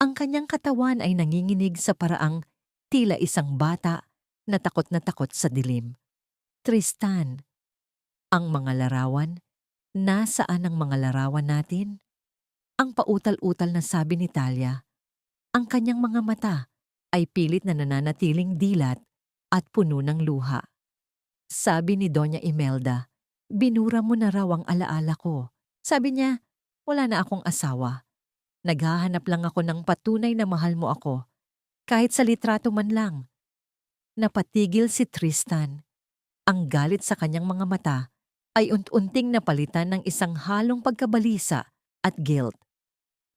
Ang kanyang katawan ay nanginginig sa paraang tila isang bata na takot sa dilim. Tristan, ang mga larawan? Nasaan ang mga larawan natin? Ang pautal-utal na sabi ni Talia. Ang kanyang mga mata ay pilit na nananatiling dilat at puno ng luha. Sabi ni Doña Imelda, binura mo na raw ang alaala ko. Sabi niya, wala na akong asawa. Naghahanap lang ako ng patunay na mahal mo ako. Kahit sa litrato man lang. Napatigil si Tristan. Ang galit sa kanyang mga mata ay unti-unting napalitan ng isang halong pagkabalisa at guilt.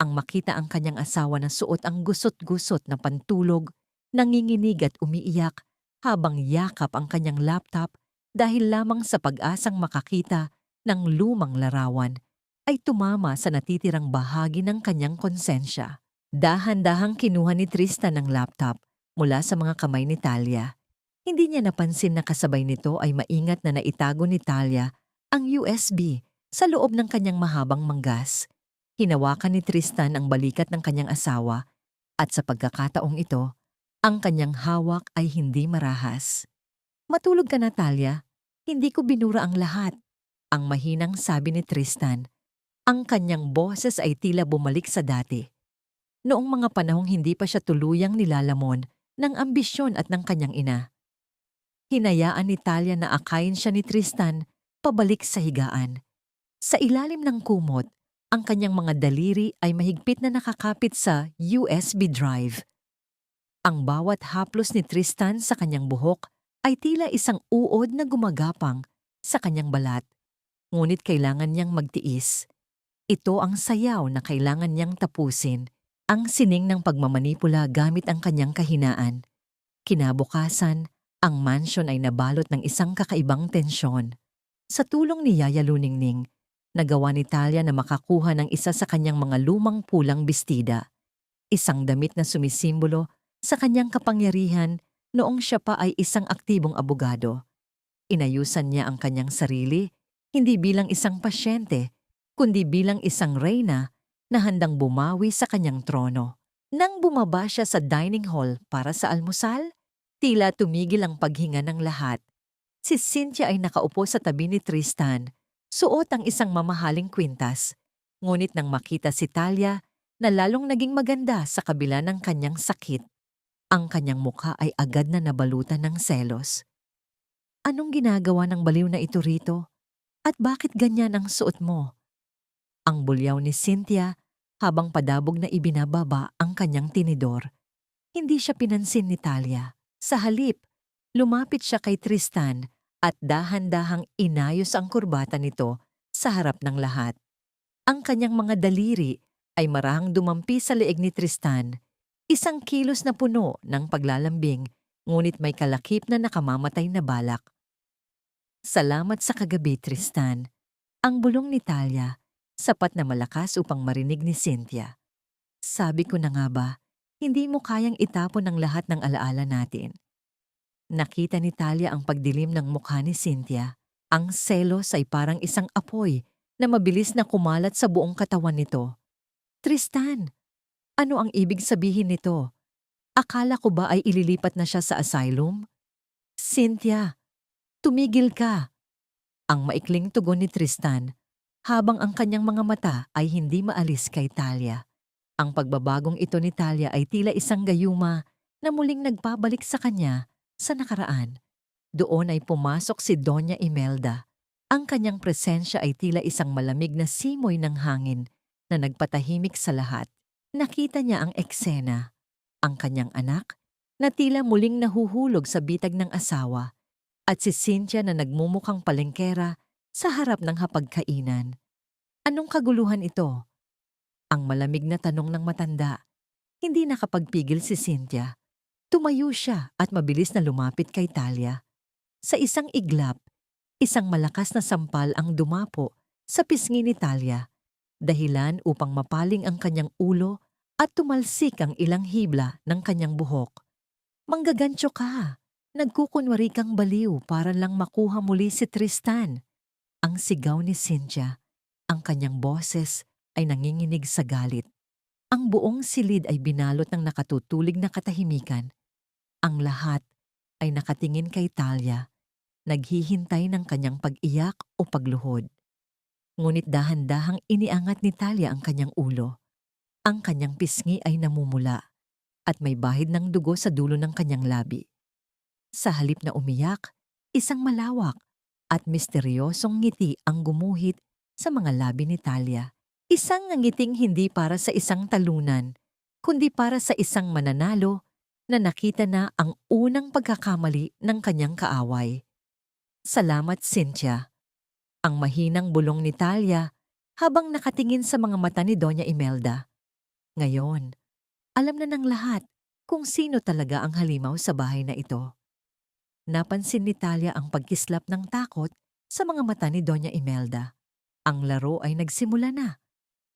Ang makita ang kanyang asawa na suot ang gusot-gusot na pantulog, nanginginig at umiiyak habang yakap ang kanyang laptop dahil lamang sa pag-asang makakita ng lumang larawan, ay tumama sa natitirang bahagi ng kanyang konsensya. Dahan-dahang kinuha ni Tristan ang laptop mula sa mga kamay ni Talia. Hindi niya napansin na kasabay nito ay maingat na naitago ni Talia ang USB sa loob ng kanyang mahabang manggas. Hinawakan ni Tristan ang balikat ng kanyang asawa at sa pagkakataong ito, ang kanyang hawak ay hindi marahas. Matulog ka na, Talia. Hindi ko binura ang lahat. Ang mahinang sabi ni Tristan. Ang kanyang boses ay tila bumalik sa dati. Noong mga panahong hindi pa siya tuluyang nilalamon ng ambisyon at ng kanyang ina. Hinayaan ni Talia na akayin siya ni Tristan pabalik sa higaan. Sa ilalim ng kumot, ang kanyang mga daliri ay mahigpit na nakakapit sa USB drive. Ang bawat haplos ni Tristan sa kanyang buhok ay tila isang uod na gumagapang sa kanyang balat. Ngunit kailangan niyang magtiis. Ito ang sayaw na kailangan niyang tapusin, ang sining ng pagmamanipula gamit ang kanyang kahinaan. Kinabukasan, ang mansyon ay nabalot ng isang kakaibang tensyon. Sa tulong ni Yaya Luningning, nagawa ni Talia na makakuha ng isa sa kanyang mga lumang pulang bestida. Isang damit na sumisimbolo sa kanyang kapangyarihan noong siya pa ay isang aktibong abogado. Inayusan niya ang kanyang sarili, hindi bilang isang pasyente, kundi bilang isang reyna na handang bumawi sa kanyang trono. Nang bumaba siya sa dining hall para sa almusal, tila tumigil ang paghinga ng lahat. Si Cynthia ay nakaupo sa tabi ni Tristan, suot ang isang mamahaling kwintas. Ngunit nang makita si Talia, na lalong naging maganda sa kabila ng kanyang sakit, ang kanyang mukha ay agad na nabalutan ng selos. Anong ginagawa ng baliw na ito rito? At bakit ganyan ang suot mo? Ang bulyaw ni Cynthia habang padabog na ibinababa ang kanyang tinidor. Hindi siya pinansin ni Talia. Sa halip, lumapit siya kay Tristan at dahan-dahang inayos ang kurbata nito sa harap ng lahat. Ang kanyang mga daliri ay marahang dumampi sa leeg ni Tristan, isang kilos na puno ng paglalambing, ngunit may kalakip na nakamamatay na balak. Salamat sa kagabi, Tristan. Ang bulong ni Talia, sapat na malakas upang marinig ni Cynthia. Sabi ko na nga ba, hindi mo kayang itapon ang lahat ng alaala natin. Nakita ni Talia ang pagdilim ng mukha ni Cynthia. Ang selos ay parang isang apoy na mabilis na kumalat sa buong katawan nito. Tristan, ano ang ibig sabihin nito? Akala ko ba ay ililipat na siya sa asylum? Cynthia, tumigil ka. Ang maikling tugon ni Tristan, habang ang kanyang mga mata ay hindi maalis kay Talia. Ang pagbabagong ito ni Talia ay tila isang gayuma na muling nagpabalik sa kanya sa nakaraan. Doon ay pumasok si Doña Imelda. Ang kanyang presensya ay tila isang malamig na simoy ng hangin na nagpatahimik sa lahat. Nakita niya ang eksena, ang kanyang anak na tila muling nahuhulog sa bitag ng asawa at si Cynthia na nagmumukhang palengkera sa harap ng hapagkainan. Anong kaguluhan ito? Ang malamig na tanong ng matanda. Hindi nakapagpigil si Cynthia. Tumayo siya at mabilis na lumapit kay Talia. Sa isang iglap, isang malakas na sampal ang dumapo sa pisngi ni Talia. dahilan upang mapaling ang kanyang ulo at tumalsik ang ilang hibla ng kanyang buhok. Manggagancho ka! Nagkukunwari kang baliw para lang makuha muli si Tristan. Ang sigaw ni Cynthia, ang kanyang boses ay nanginginig sa galit. Ang buong silid ay binalot ng nakatutulig na katahimikan. Ang lahat ay nakatingin kay Talia, naghihintay ng kanyang pag-iyak o pagluhod. Ngunit dahan-dahang iniangat ni Talia ang kanyang ulo. Ang kanyang pisngi ay namumula at may bahid ng dugo sa dulo ng kanyang labi. Sa halip na umiyak, isang malawak at misteryosong ngiti ang gumuhit sa mga labi ni Talia. Isang ngiting hindi para sa isang talunan, kundi para sa isang mananalo na nakita na ang unang pagkakamali ng kanyang kaaway. Salamat, Cynthia. Ang mahinang bulong ni Talia habang nakatingin sa mga mata ni Doña Imelda. Ngayon, alam na ng lahat kung sino talaga ang halimaw sa bahay na ito. Napansin ni Talia ang pagkislap ng takot sa mga mata ni Doña Imelda. Ang laro ay nagsimula na.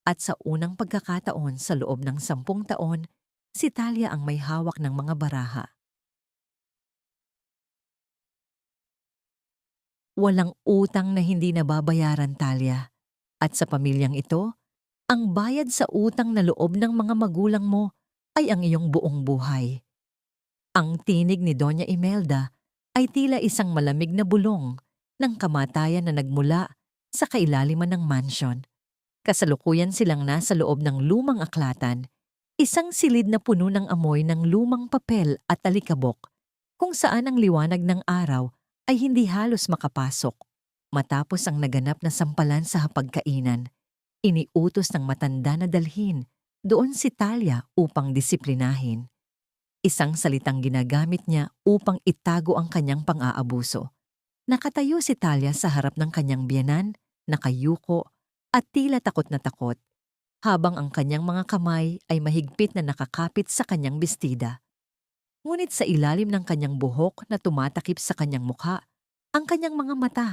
At sa unang pagkakataon sa loob ng 10 taon, si Talia ang may hawak ng mga baraha. Walang utang na hindi nababayaran, Talia. At sa pamilyang ito, ang bayad sa utang na loob ng mga magulang mo ay ang iyong buong buhay. Ang tinig ni Doña Imelda ay tila isang malamig na bulong ng kamatayan na nagmula sa kailaliman ng mansyon. Kasalukuyan silang nasa loob ng lumang aklatan, isang silid na puno ng amoy ng lumang papel at alikabok, kung saan ang liwanag ng araw ay hindi halos makapasok. Matapos ang naganap na sampalan sa hapagkainan, iniutos ng matanda na dalhin doon si Talia upang disiplinahin. Isang salitang ginagamit niya upang itago ang kanyang pang-aabuso. Nakatayo si Talia sa harap ng kanyang biyenan, nakayuko at tila takot na takot, habang ang kanyang mga kamay ay mahigpit na nakakapit sa kanyang bestida. Ngunit sa ilalim ng kanyang buhok na tumatakip sa kanyang mukha, ang kanyang mga mata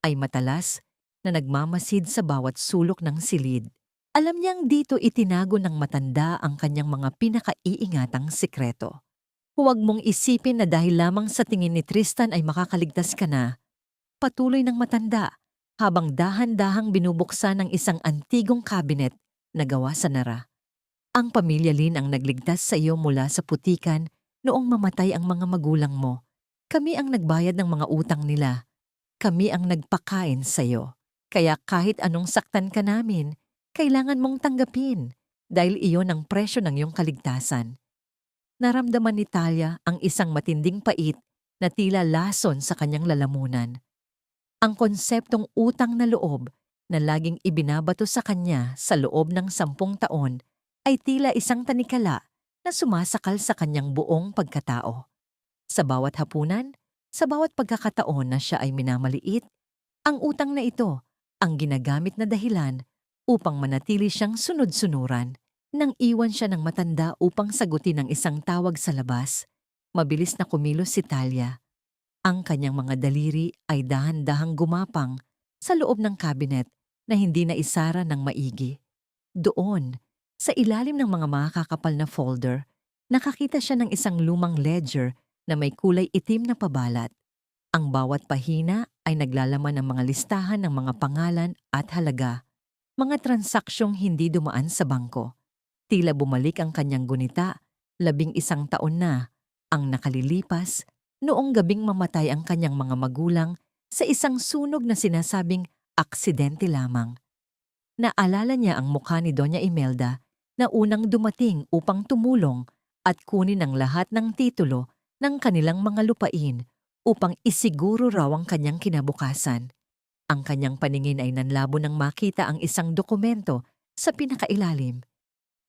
ay matalas na nagmamasid sa bawat sulok ng silid. Alam niyang dito itinago ng matanda ang kanyang mga pinakaiingatang sikreto. Huwag mong isipin na dahil lamang sa tingin ni Tristan ay makakaligtas ka na. Patuloy ng matanda habang dahan-dahang binubuksan ng isang antigong kabinet na gawa sa nara. Ang pamilya Lin ang nagligtas sa iyo mula sa putikan noong mamatay ang mga magulang mo. Kami ang nagbayad ng mga utang nila. Kami ang nagpakain sa iyo. Kaya kahit anong saktan ka namin, kailangan mong tanggapin dahil iyon ang presyo ng iyong kaligtasan. Naramdaman ni Talia ang isang matinding pait na tila lason sa kanyang lalamunan. Ang konseptong utang na loob na laging ibinabato sa kanya sa loob ng 10 taon ay tila isang tanikala na sumasakal sa kanyang buong pagkatao. Sa bawat hapunan, sa bawat pagkakataon na siya ay minamaliit, ang utang na ito ang ginagamit na dahilan upang manatili siyang sunod-sunuran. Nang iwan siya ng matanda upang sagutin ang isang tawag sa labas, mabilis na kumilos si Talia. Ang kanyang mga daliri ay dahan-dahang gumapang sa loob ng kabinet na hindi na isara ng maigi. Doon, sa ilalim ng mga makakapal na folder, nakakita siya ng isang lumang ledger na may kulay itim na pabalat. Ang bawat pahina ay naglalaman ng mga listahan ng mga pangalan at halaga, mga transaksyong hindi dumaan sa bangko. Tila bumalik ang kanyang gunita, 11 taon na ang nakalilipas noong gabing mamatay ang kanyang mga magulang sa isang sunog na sinasabing aksidente lamang. Naalala niya ang mukha ni Doña Imelda na unang dumating upang tumulong at kunin ang lahat ng titulo ng kanilang mga lupain upang isiguro raw ang kanyang kinabukasan. Ang kanyang paningin ay nanlabo nang makita ang isang dokumento sa pinakailalim.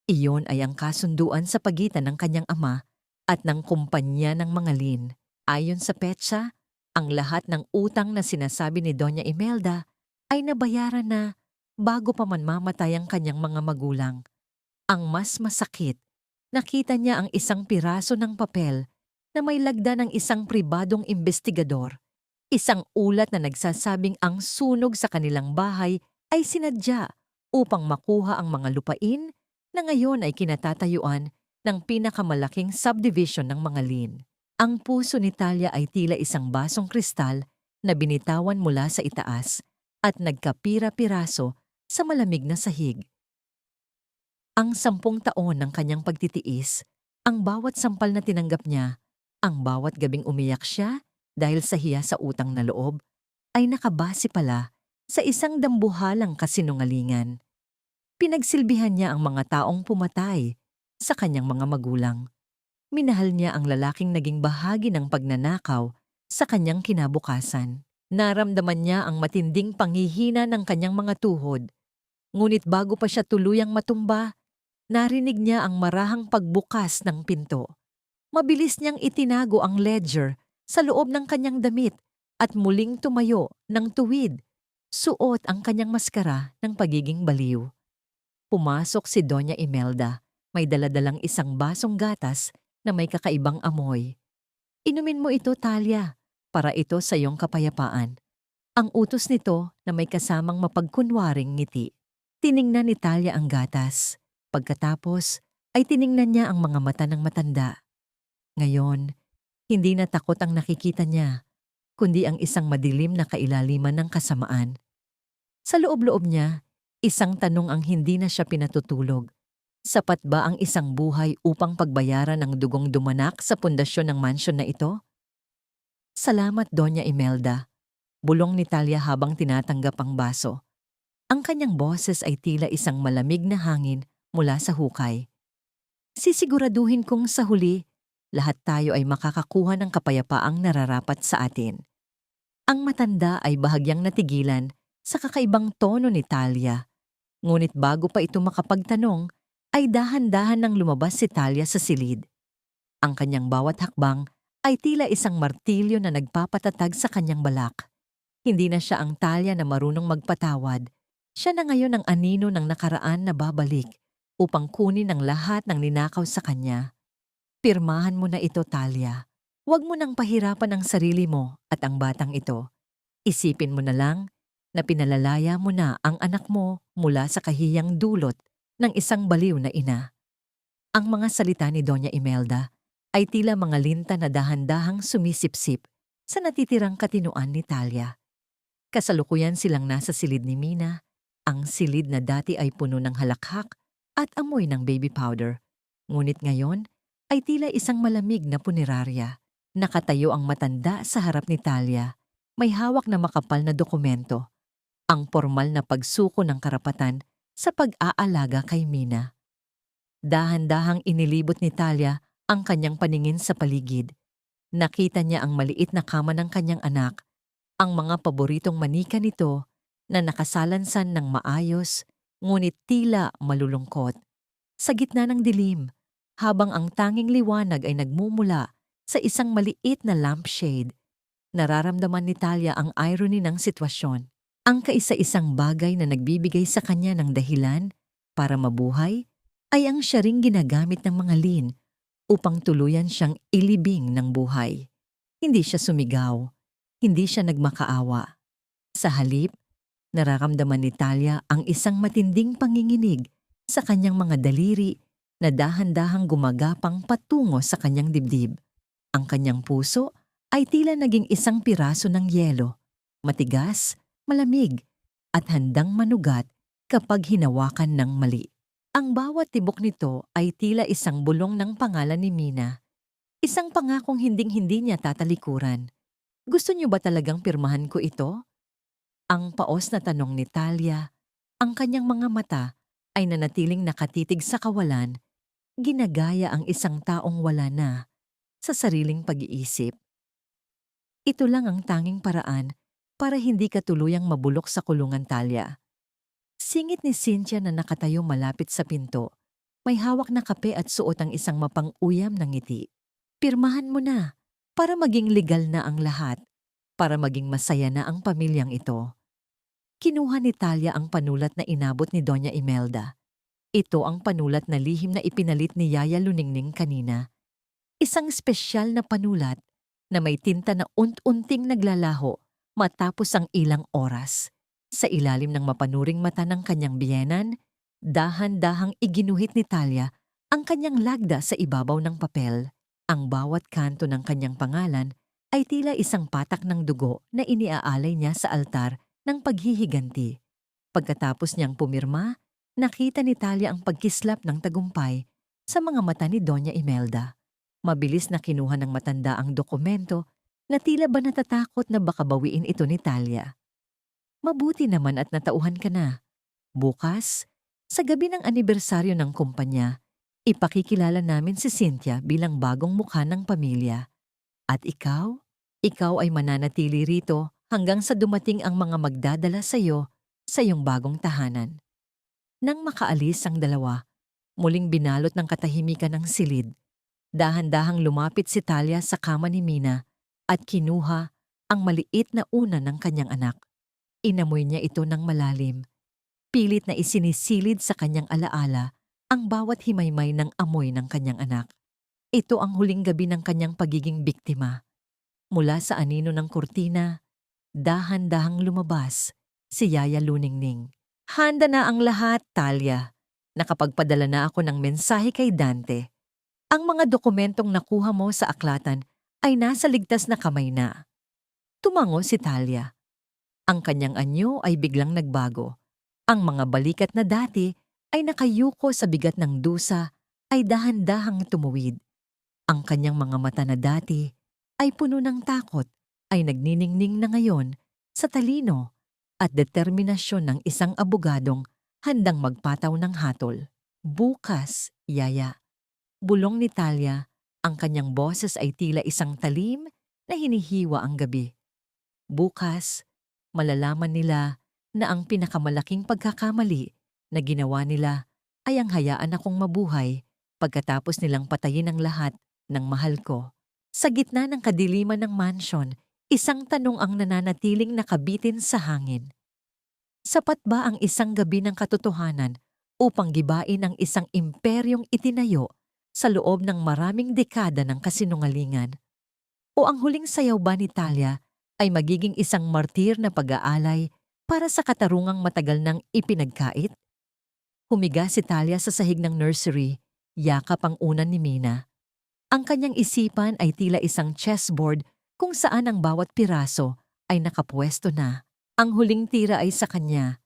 Iyon ay ang kasunduan sa pagitan ng kanyang ama at ng kumpanya ng mga Lin. Ayon sa petsa, ang lahat ng utang na sinasabi ni Doña Imelda ay nabayaran na bago pa man mamatay ang kanyang mga magulang. Ang mas masakit, nakita niya ang isang piraso ng papel na may lagda ng isang pribadong investigador. Isang ulat na nagsasabing ang sunog sa kanilang bahay ay sinadya upang makuha ang mga lupain na ngayon ay kinatatayuan ng pinakamalaking subdivision ng mga lin. Ang puso ni Talia ay tila isang basong kristal na binitawan mula sa itaas at nagkapira-piraso sa malamig na sahig. Ang 10 taon ng kanyang pagtitiis, ang bawat sampal na tinanggap niya, ang bawat gabing umiyak siya dahil sa hiya sa utang na loob, ay nakabase pala sa isang dambuhalang kasinungalingan. Pinagsilbihan niya ang mga taong pumatay sa kanyang mga magulang. Minahal niya ang lalaking naging bahagi ng pagnanakaw sa kanyang kinabukasan. Naramdaman niya ang matinding panghihina ng kanyang mga tuhod. Ngunit bago pa siya tuluyang matumba, narinig niya ang marahang pagbukas ng pinto. Mabilis niyang itinago ang ledger sa loob ng kanyang damit at muling tumayo ng tuwid. Suot ang kanyang maskara ng pagiging baliw. Pumasok si Doña Imelda. May daladalang isang basong gatas na may kakaibang amoy. Inumin mo ito, Talia, para ito sa iyong kapayapaan. Ang utos nito na may kasamang mapagkunwaring ngiti. Tiningnan ni Talia ang gatas. Pagkatapos ay tiningnan niya ang mga mata ng matanda. Ngayon, hindi na takot ang nakikita niya, kundi ang isang madilim na kailaliman ng kasamaan. Sa loob-loob niya, isang tanong ang hindi na siya pinatutulog. Sapat ba ang isang buhay upang pagbayaran ng dugong dumanak sa pundasyon ng mansyon na ito? Salamat, Doña Imelda. Bulong ni Talia habang tinatanggap ang baso. Ang kanyang boses ay tila isang malamig na hangin mula sa hukay. Sisiguraduhin kong sa huli, lahat tayo ay makakakuha ng kapayapaang nararapat sa atin. Ang matanda ay bahagyang natigilan sa kakaibang tono ni Talia. Ngunit bago pa ito makapagtanong, ay dahan-dahan nang lumabas si Talia sa silid. Ang kanyang bawat hakbang ay tila isang martilyo na nagpapatatag sa kanyang balak. Hindi na siya ang Talia na marunong magpatawad. Siya na ngayon ang anino ng nakaraan na babalik upang kunin ang lahat ng ninakaw sa kanya. Pirmahan mo na ito, Talia. Huwag mo nang pahirapan ang sarili mo at ang batang ito. Isipin mo na lang na pinalalaya mo na ang anak mo mula sa kahiyang dulot ng isang baliw na ina. Ang mga salita ni Doña Imelda ay tila mga linta na dahan-dahang sumisipsip sa natitirang katinuan ni Talia. Kasalukuyan silang nasa silid ni Mina, ang silid na dati ay puno ng halakhak at amoy ng baby powder. Ngunit ngayon ay tila isang malamig na punerarya. Nakatayo ang matanda sa harap ni Talia. May hawak na makapal na dokumento. Ang formal na pagsuko ng karapatan sa pag-aalaga kay Mina. Dahan-dahang inilibot ni Talia ang kanyang paningin sa paligid. Nakita niya ang maliit na kama ng kanyang anak, ang mga paboritong manika nito na nakasalansan ng maayos, ngunit tila malulungkot. Sa gitna ng dilim, habang ang tanging liwanag ay nagmumula sa isang maliit na lampshade, nararamdaman ni Talia ang irony ng sitwasyon. Ang kaisa-isang bagay na nagbibigay sa kanya ng dahilan para mabuhay ay ang siya ring ginagamit ng mga lin upang tuluyan siyang ilibing ng buhay. Hindi siya sumigaw, hindi siya nagmakaawa. Sa halip, nararamdaman ni Talia ang isang matinding panginginig sa kanyang mga daliri na dahan-dahang gumagapang patungo sa kanyang dibdib. Ang kanyang puso ay tila naging isang piraso ng yelo, matigas, malamig, at handang manugat kapag hinawakan ng mali. Ang bawat tibok nito ay tila isang bulong ng pangalan ni Mina. Isang pangakong hinding-hindi niya tatalikuran. Gusto niyo ba talagang pirmahan ko ito? Ang paos na tanong ni Talia. Ang kanyang mga mata ay nanatiling nakatitig sa kawalan, ginagaya ang isang taong wala na sa sariling pag-iisip. Ito lang ang tanging paraan para hindi ka tuluyang mabulok sa kulungan, Talia. Singit ni Cynthia na nakatayo malapit sa pinto. May hawak na kape at suot ang isang mapang-uyam na ngiti. Pirmahan mo na para maging legal na ang lahat, para maging masaya na ang pamilyang ito. Kinuha ni Talia ang panulat na inabot ni Doña Imelda. Ito ang panulat na lihim na ipinalit ni Yaya Luningning kanina. Isang espesyal na panulat na may tinta na unti-unting naglalaho matapos ang ilang oras. Sa ilalim ng mapanuring mata ng kanyang biyenan, dahan-dahang iginuhit ni Talia ang kanyang lagda sa ibabaw ng papel. Ang bawat kanto ng kanyang pangalan ay tila isang patak ng dugo na iniaalay niya sa altar ng paghihiganti. Pagkatapos niyang pumirma, nakita ni Talia ang pagkislap ng tagumpay sa mga mata ni Doña Imelda. Mabilis na kinuha ng matanda ang dokumento na tila ba natatakot na baka bawiin ito ni Talia. Mabuti naman at natauhan ka na. Bukas, sa gabi ng anibersaryo ng kumpanya, ipakikilala namin si Cynthia bilang bagong mukha ng pamilya. At ikaw? Ikaw ay mananatili rito hanggang sa dumating ang mga magdadala sa iyo sa iyong bagong tahanan. Nang makaalis ang dalawa, muling binalot ng katahimikan ng silid. Dahan-dahang lumapit si Talia sa kama ni Mina at kinuha ang maliit na una ng kanyang anak. Inamoy niya ito ng malalim. Pilit na isinisilid sa kanyang alaala ang bawat himaymay ng amoy ng kanyang anak. Ito ang huling gabi ng kanyang pagiging biktima. Mula sa anino ng kurtina, dahan-dahang lumabas si Yaya Luningning. Handa na ang lahat, Talia. Nakapagpadala na ako ng mensahe kay Dante. Ang mga dokumentong nakuha mo sa aklatan ay nasa ligtas na kamay na. Tumango si Talia. Ang kanyang anyo ay biglang nagbago. Ang mga balikat na dati ay nakayuko sa bigat ng dusa ay dahan-dahang tumuwid. Ang kanyang mga mata na dati ay puno ng takot ay nagniningning na ngayon sa talino at determinasyon ng isang abogadong handang magpataw ng hatol. Bukas, Yaya. Bulong ni Talia, ang kanyang boses ay tila isang talim na hinihiwa ang gabi. Bukas, malalaman nila na ang pinakamalaking pagkakamali na ginawa nila ay ang hayaan akong mabuhay pagkatapos nilang patayin ang lahat ng mahal ko. Sa gitna ng kadiliman ng mansyon, isang tanong ang nananatiling nakabitin sa hangin. Sapat ba ang isang gabi ng katotohanan upang gibain ang isang imperyong itinayo sa loob ng maraming dekada ng kasinungalingan? O ang huling sayaw ba ni Talia ay magiging isang martir na pag-aalay para sa katarungang matagal nang ipinagkait? Humiga si Talia sa sahig ng nursery, yakap ang unan ni Mina. Ang kanyang isipan ay tila isang chessboard kung saan ang bawat piraso ay nakapwesto na. Ang huling tira ay sa kanya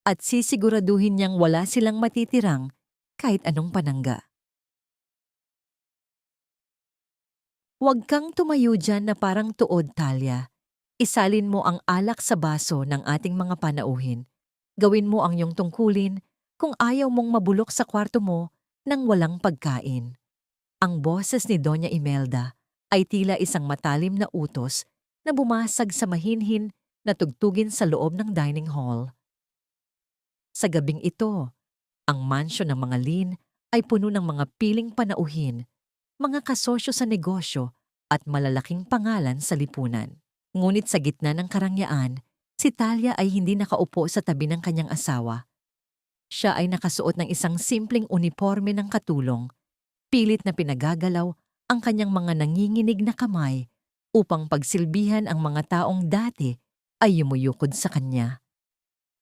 at sisiguraduhin niyang wala silang matitirang kahit anong panangga. Huwag kang tumayo dyan na parang tuod, Talia. Isalin mo ang alak sa baso ng ating mga panauhin. Gawin mo ang iyong tungkulin kung ayaw mong mabulok sa kwarto mo nang walang pagkain. Ang boses ni Doña Imelda ay tila isang matalim na utos na bumasag sa mahinhin na tugtugin sa loob ng dining hall. Sa gabing ito, ang mansyon ng mga Lin ay puno ng mga piling panauhin, mga kasosyo sa negosyo at malalaking pangalan sa lipunan. Ngunit sa gitna ng karangyaan, si Talia ay hindi nakaupo sa tabi ng kanyang asawa. Siya ay nakasuot ng isang simpleng uniforme ng katulong, pilit na pinagagalaw ang kanyang mga nanginginig na kamay upang pagsilbihan ang mga taong dati ay yumuyukod sa kanya.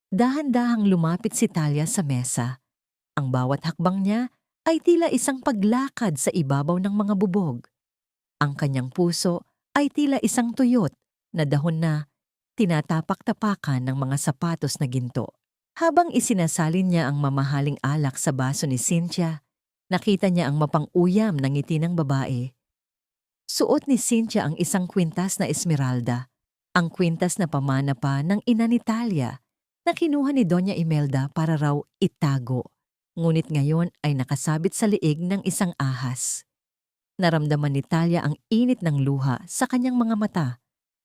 Dahan-dahang lumapit si Talia sa mesa. Ang bawat hakbang niya ay tila isang paglakad sa ibabaw ng mga bubog. Ang kanyang puso ay tila isang tuyot na dahon na tinatapak-tapakan ng mga sapatos na ginto. Habang isinasalin niya ang mamahaling alak sa baso ni Cynthia, nakita niya ang mapang-uyam na ngiti ng babae. Suot ni Cynthia ang isang kwintas na esmeralda, ang kwintas na pamana pa ng ina ni Talia na kinuha ni Doña Imelda para raw itago. Ngunit ngayon ay nakasabit sa liig ng isang ahas. Naramdaman ni Talia ang init ng luha sa kanyang mga mata,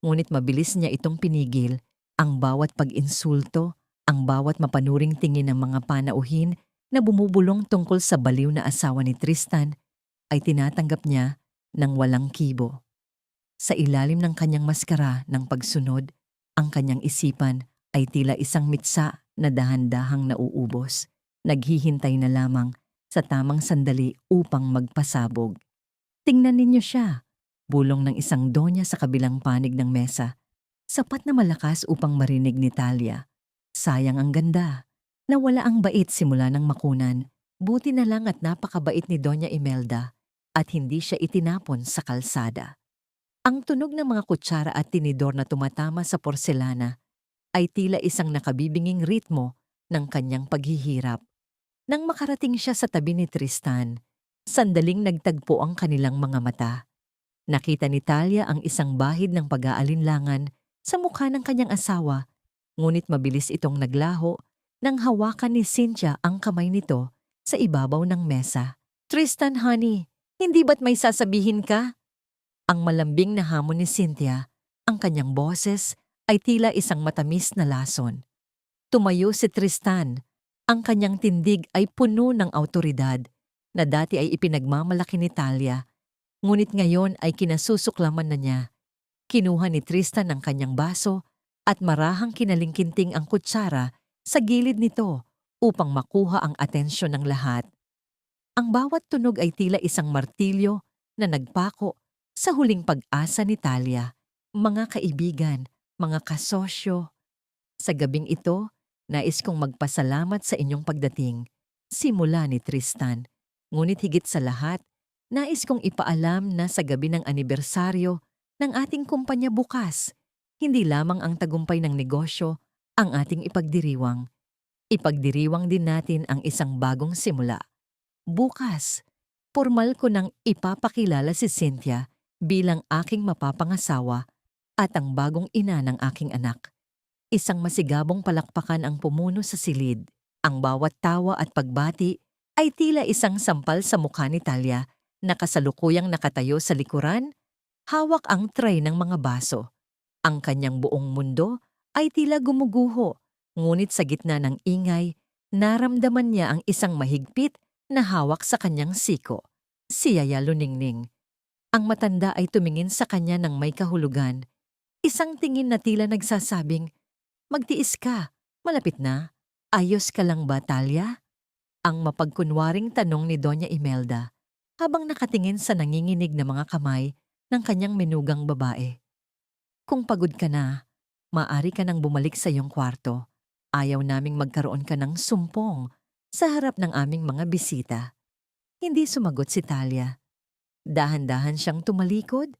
ngunit mabilis niya itong pinigil. Ang bawat pag-insulto, ang bawat mapanuring tingin ng mga panauhin na bumubulong tungkol sa baliw na asawa ni Tristan ay tinatanggap niya ng walang kibo. Sa ilalim ng kanyang maskara ng pagsunod, ang kanyang isipan ay tila isang mitsa na dahan-dahang nauubos, naghihintay na lamang sa tamang sandali upang magpasabog. Tingnan ninyo siya, bulong ng isang donya sa kabilang panig ng mesa, sapat na malakas upang marinig ni Talia. Sayang ang ganda. Nawala ang bait simula ng makunan. Buti na lang at napakabait ni Doña Imelda at hindi siya itinapon sa kalsada. Ang tunog ng mga kutsara at tinidor na tumatama sa porselana ay tila isang nakabibinging ritmo ng kanyang paghihirap. Nang makarating siya sa tabi ni Tristan, sandaling nagtagpo ang kanilang mga mata. Nakita ni Talia ang isang bahid ng pag-aalinlangan sa mukha ng kanyang asawa, ngunit mabilis itong naglaho nang hawakan ni Cynthia ang kamay nito sa ibabaw ng mesa. "Tristan, honey, hindi ba't may sasabihin ka?" Ang malambing na hamon ni Cynthia, ang kanyang boses ay tila isang matamis na lason. Tumayo si Tristan. Ang kanyang tindig ay puno ng awtoridad na dati ay ipinagmamalaki ni Talia, ngunit ngayon ay kinasusuklaman na niya. Kinuha ni Tristan ang kanyang baso at marahang kinalingkinting ang kutsara sa gilid nito upang makuha ang atensyon ng lahat. Ang bawat tunog ay tila isang martilyo na nagpako sa huling pag-asa ni Talia. "Mga kaibigan, mga kasosyo, sa gabing ito, nais kong magpasalamat sa inyong pagdating," simula ni Tristan. "Ngunit higit sa lahat, nais kong ipaalam na sa gabi ng anibersaryo ng ating kumpanya bukas, hindi lamang ang tagumpay ng negosyo ang ating ipagdiriwang. Ipagdiriwang din natin ang isang bagong simula. Bukas, formal ko nang ipapakilala si Cynthia bilang aking mapapangasawa at ang bagong ina ng aking anak." Isang masigabong palakpakan ang pumuno sa silid. Ang bawat tawa at pagbati ay tila isang sampal sa mukha ni Talia na kasalukuyang nakatayo sa likuran, hawak ang tray ng mga baso. Ang kanyang buong mundo ay tila gumuguho, ngunit sa gitna ng ingay, naramdaman niya ang isang mahigpit na hawak sa kanyang siko. Si Yaya Luningning. Ang matanda ay tumingin sa kanya ng may kahulugan. Isang tingin na tila nagsasabing, "Magtiis ka, malapit na. Ayos ka lang ba, Talia?" Ang mapagkunwaring tanong ni Doña Imelda habang nakatingin sa nanginginig na mga kamay ng kanyang menugang babae. "Kung pagod ka na, maaari ka nang bumalik sa iyong kwarto. Ayaw naming magkaroon ka ng sumpong sa harap ng aming mga bisita." Hindi sumagot si Talia. Dahan-dahan siyang tumalikod.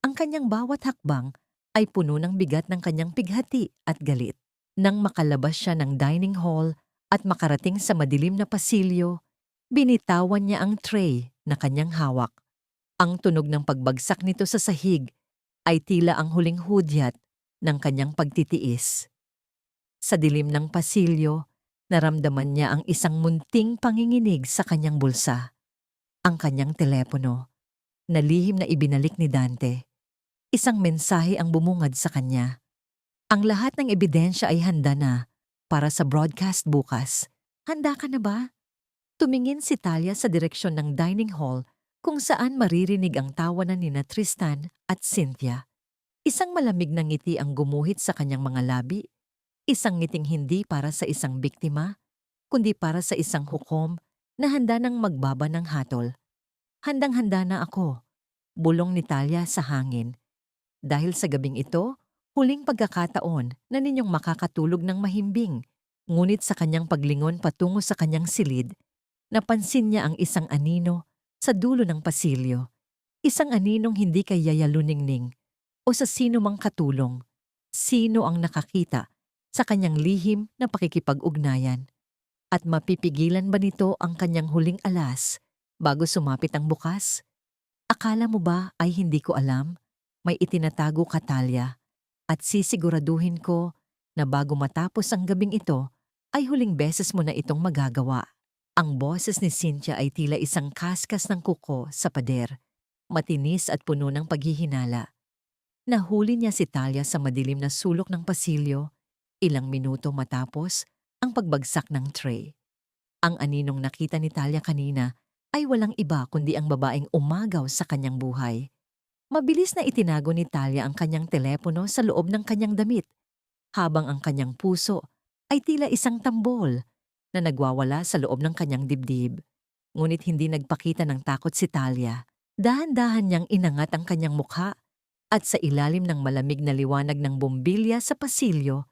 Ang kanyang bawat hakbang ay puno ng bigat ng kanyang pighati at galit. Nang makalabas siya ng dining hall at makarating sa madilim na pasilyo, binitawan niya ang tray na kanyang hawak. Ang tunog ng pagbagsak nito sa sahig ay tila ang huling hudyat ng kanyang pagtitiis. Sa dilim ng pasilyo, naramdaman niya ang isang munting panginginig sa kanyang bulsa. Ang kanyang telepono, na lihim na ibinalik ni Dante. Isang mensahe ang bumungad sa kanya. Ang lahat ng ebidensya ay handa na para sa broadcast bukas. "Handa ka na ba?" Tumingin si Talia sa direksyon ng dining hall kung saan maririnig ang tawanan ni Tristan at Cynthia. Isang malamig na ngiti ang gumuhit sa kanyang mga labi. Isang ngiting hindi para sa isang biktima, kundi para sa isang hukom na handa nang magbaba ng hatol. "Handang-handa na ako," bulong ni Talia sa hangin. Dahil sa gabing ito, huling pagkakataon na ninyong makakatulog ng mahimbing. Ngunit sa kanyang paglingon patungo sa kanyang silid, napansin niya ang isang anino sa dulo ng pasilyo. Isang aninong hindi kay Yaya Luningning o sa sino mang katulong. Sino ang nakakita sa kanyang lihim na pakikipag-ugnayan? At mapipigilan ba nito ang kanyang huling alas bago sumapit ang bukas? "Akala mo ba ay hindi ko alam? May itinatago ka, Talia, at sisiguraduhin ko na bago matapos ang gabing ito ay huling beses mo na itong magagawa." Ang boses ni Cynthia ay tila isang kaskas ng kuko sa pader, matinis at puno ng paghihinala. Nahuli niya si Talia sa madilim na sulok ng pasilyo, ilang minuto matapos ang pagbagsak ng tray. Ang aninong nakita ni Talia kanina ay walang iba kundi ang babaeng umagaw sa kanyang buhay. Mabilis na itinago ni Talia ang kanyang telepono sa loob ng kanyang damit, habang ang kanyang puso ay tila isang tambol na nagwawala sa loob ng kanyang dibdib. Ngunit hindi nagpakita ng takot si Talia. Dahan-dahan niyang inangat ang kanyang mukha at sa ilalim ng malamig na liwanag ng bombilya sa pasilyo,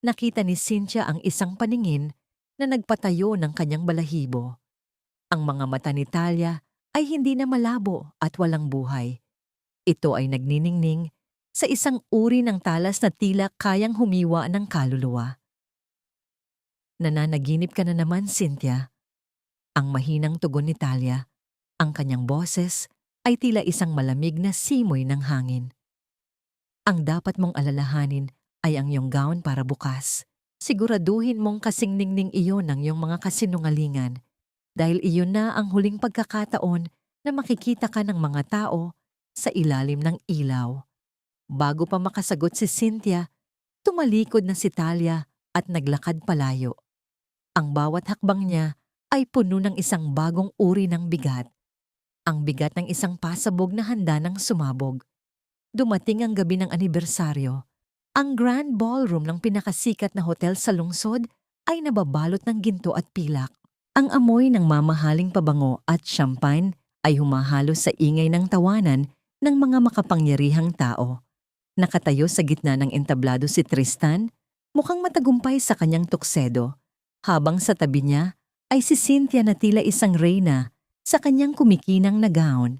Nakita ni Cynthia ang isang paningin na nagpatayo ng kanyang balahibo. Ang mga mata ni Talia ay hindi na malabo at walang buhay. Ito ay nagniningning sa isang uri ng talas na tila kayang humiwa ng kaluluwa. Nananaginip ka na naman, Cynthia. Ang mahinang tugon ni Talia, ang kanyang boses ay tila isang malamig na simoy ng hangin. Ang dapat mong alalahanin ay ang iyong gown para bukas. Siguraduhin mong kasing ningning iyon ng iyong mga kasinungalingan dahil iyon na ang huling pagkakataon na makikita ka ng mga tao sa ilalim ng ilaw. Bago pa makasagot si Cynthia, tumalikod na si Talia at naglakad palayo. Ang bawat hakbang niya ay puno ng isang bagong uri ng bigat. Ang bigat ng isang pasabog na handa ng sumabog. Dumating ang gabi ng anibersaryo. Ang grand ballroom ng pinakasikat na hotel sa lungsod ay nababalot ng ginto at pilak. Ang amoy ng mamahaling pabango at champagne ay humahalo sa ingay ng tawanan ng mga makapangyarihang tao. Nakatayo sa gitna ng entablado si Tristan, mukhang matagumpay sa kanyang tuksedo, habang sa tabi niya ay si Cynthia na tila isang reyna sa kanyang kumikinang na gown.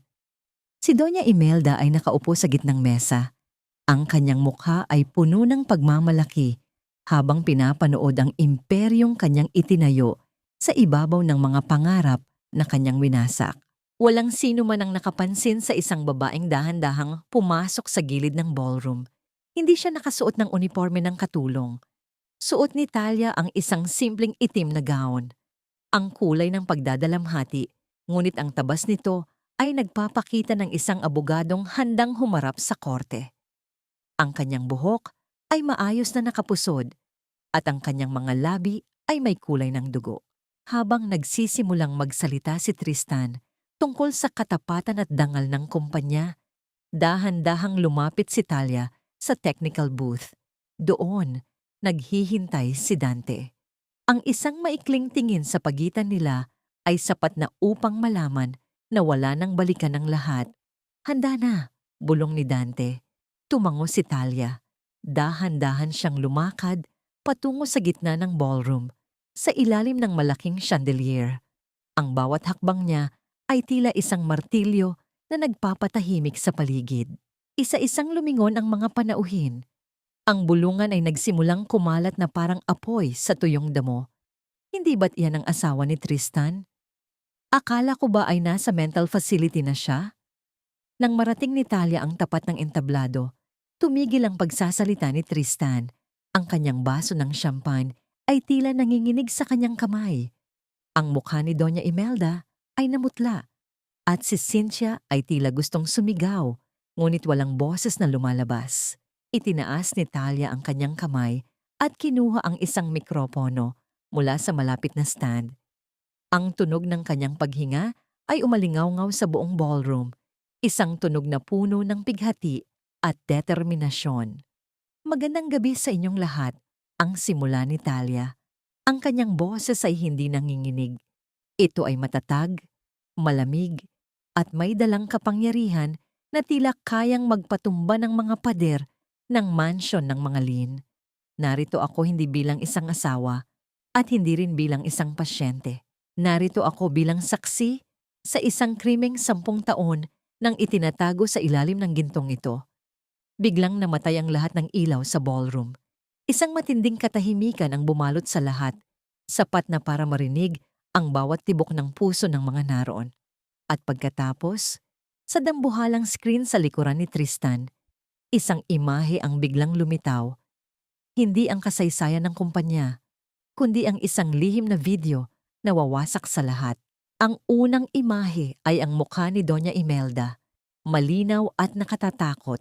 Si Doña Imelda ay nakaupo sa gitnang mesa. Ang kanyang mukha ay puno ng pagmamalaki habang pinapanood ang imperyong kanyang itinayo sa ibabaw ng mga pangarap na kanyang winasak. Walang sino man ang nakapansin sa isang babaeng dahan-dahang pumasok sa gilid ng ballroom. Hindi siya nakasuot ng uniforme ng katulong. Suot ni Talia ang isang simpleng itim na gown. Ang kulay ng pagdadalamhati, ngunit ang tabas nito ay nagpapakita ng isang abogadong handang humarap sa korte. Ang kanyang buhok ay maayos na nakapusod at ang kanyang mga labi ay may kulay ng dugo. Habang nagsisimulang magsalita si Tristan tungkol sa katapatan at dangal ng kumpanya, dahan-dahang lumapit si Talia sa technical booth. Doon, naghihintay si Dante. Ang isang maikling tingin sa pagitan nila ay sapat na upang malaman na wala nang balikan ng lahat. Handa na, bulong ni Dante. Tumango si Talia. Dahan-dahan siyang lumakad patungo sa gitna ng ballroom, sa ilalim ng malaking chandelier. Ang bawat hakbang niya ay tila isang martilyo na nagpapatahimik sa paligid. Isa-isang lumingon ang mga panauhin. Ang bulungan ay nagsimulang kumalat na parang apoy sa tuyong damo. Hindi ba't iyan ang asawa ni Tristan? Akala ko ba ay nasa mental facility na siya? Nang marating ni Talia ang tapat ng entablado, tumigil ang pagsasalita ni Tristan. Ang kanyang baso ng champagne ay tila nanginginig sa kanyang kamay. Ang mukha ni Doña Imelda ay namutla at si Cynthia ay tila gustong sumigaw, ngunit walang boses na lumalabas. Itinaas ni Talia ang kanyang kamay at kinuha ang isang mikropono mula sa malapit na stand. Ang tunog ng kanyang paghinga ay umalingaw-ngaw sa buong ballroom, isang tunog na puno ng pighati at determinasyon. Magandang gabi sa inyong lahat, ang simula ni Talia. Ang kanyang boses ay hindi nanginginig. Ito ay matatag, malamig, at may dalang kapangyarihan na tila kayang magpatumba ng mga pader ng mansyon ng mga lin. Narito ako hindi bilang isang asawa at hindi rin bilang isang pasyente. Narito ako bilang saksi sa isang krimeng 10 taon nang itinatago sa ilalim ng gintong ito. Biglang namatay ang lahat ng ilaw sa ballroom. Isang matinding katahimikan ang bumalot sa lahat, sapat na para marinig ang bawat tibok ng puso ng mga naroon. At pagkatapos, sa dambuhalang screen sa likuran ni Tristan, isang imahe ang biglang lumitaw. Hindi ang kasaysayan ng kumpanya, kundi ang isang lihim na video na wawasak sa lahat. Ang unang imahe ay ang mukha ni Doña Imelda, malinaw at nakatatakot,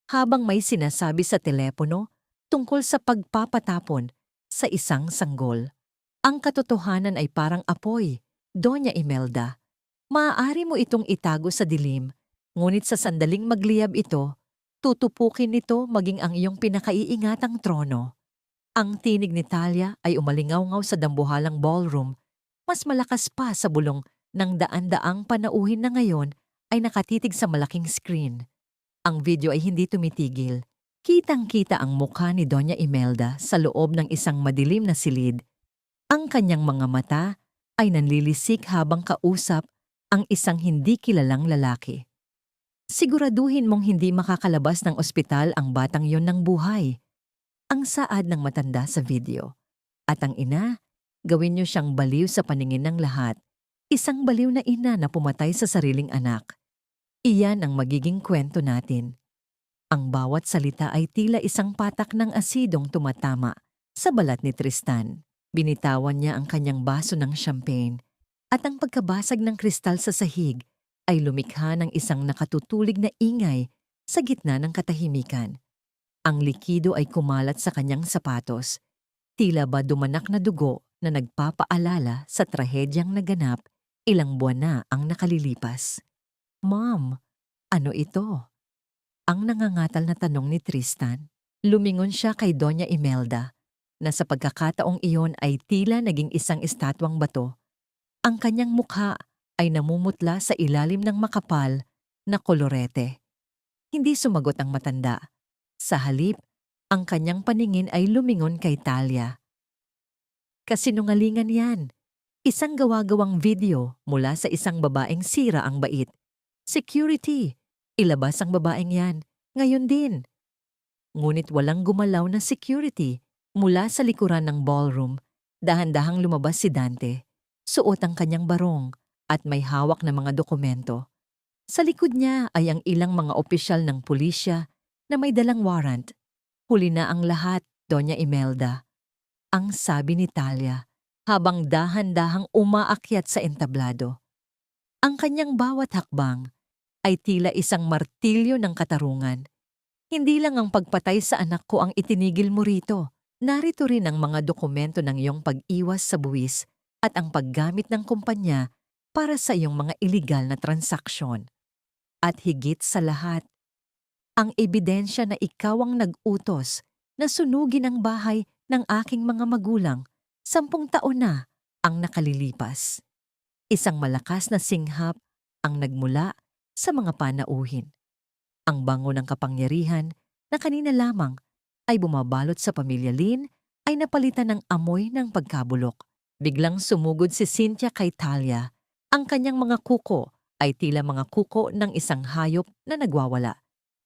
habang may sinasabi sa telepono tungkol sa pagpapatapon sa isang sanggol. Ang katotohanan ay parang apoy, Doña Imelda. Maaari mo itong itago sa dilim, ngunit sa sandaling magliyab ito, tutupukin nito maging ang iyong pinakaiingatang trono. Ang tinig ni Talia ay umalingaw-ngaw sa dambuhalang ballroom, mas malakas pa sa bulong ng daan-daang panauhin na ngayon ay nakatitig sa malaking screen. Ang video ay hindi tumitigil. Kitang-kita ang mukha ni Doña Imelda sa loob ng isang madilim na silid. Ang kanyang mga mata ay nanlilisik habang kausap ang isang hindi kilalang lalaki. Siguraduhin mong hindi makakalabas ng ospital ang batang yon ng buhay. Ang saad ng matanda sa video. At ang ina, gawin niyo siyang baliw sa paningin ng lahat. Isang baliw na ina na pumatay sa sariling anak. Iyan ang magiging kwento natin. Ang bawat salita ay tila isang patak ng asidong tumatama sa balat ni Tristan. Binitawan niya ang kanyang baso ng champagne at ang pagkabasag ng kristal sa sahig ay lumikha ng isang nakatutulig na ingay sa gitna ng katahimikan. Ang likido ay kumalat sa kanyang sapatos, tila ba dumanak na dugo na nagpapaalala sa trahedyang naganap ilang buwan na ang nakalilipas. Mom, ano ito? Ang nangangatal na tanong ni Tristan. Lumingon siya kay Doña Imelda, na sa pagkakataong iyon ay tila naging isang estatwang bato. Ang kanyang mukha ay namumutla sa ilalim ng makapal na kolorete. Hindi sumagot ang matanda. Sa halip, ang kanyang paningin ay lumingon kay Talia. Kasinungalingan yan. Isang gawa-gawang video mula sa isang babaeng sira ang bait. Security! Ilabas ang babaeng yan. Ngayon din. Ngunit walang gumalaw na security mula sa likuran ng ballroom. Dahan-dahang lumabas si Dante. Suot ang kanyang barong at may hawak na mga dokumento. Sa likod niya ay ang ilang mga opisyal ng pulisya na may dalang warrant. Huli na ang lahat, Doña Imelda. Ang sabi ni Talia habang dahan-dahang umaakyat sa entablado. Ang kanyang bawat hakbang ay tila isang martilyo ng katarungan. Hindi lang ang pagpatay sa anak ko ang itinigil mo rito. Narito rin ang mga dokumento ng iyong pag-iwas sa buwis at ang paggamit ng kumpanya para sa iyong mga iligal na transaksyon. At higit sa lahat, ang ebidensya na ikaw ang nag-utos na sunugin ang bahay ng aking mga magulang 10 taon na ang nakalilipas. Isang malakas na singhap ang nagmula sa mga panauhin. Ang bango ng kapangyarihan na kanina lamang ay bumabalot sa pamilya Lin ay napalitan ng amoy ng pagkabulok. Biglang sumugod si Cynthia kay Talia. Ang kanyang mga kuko ay tila mga kuko ng isang hayop na nagwawala.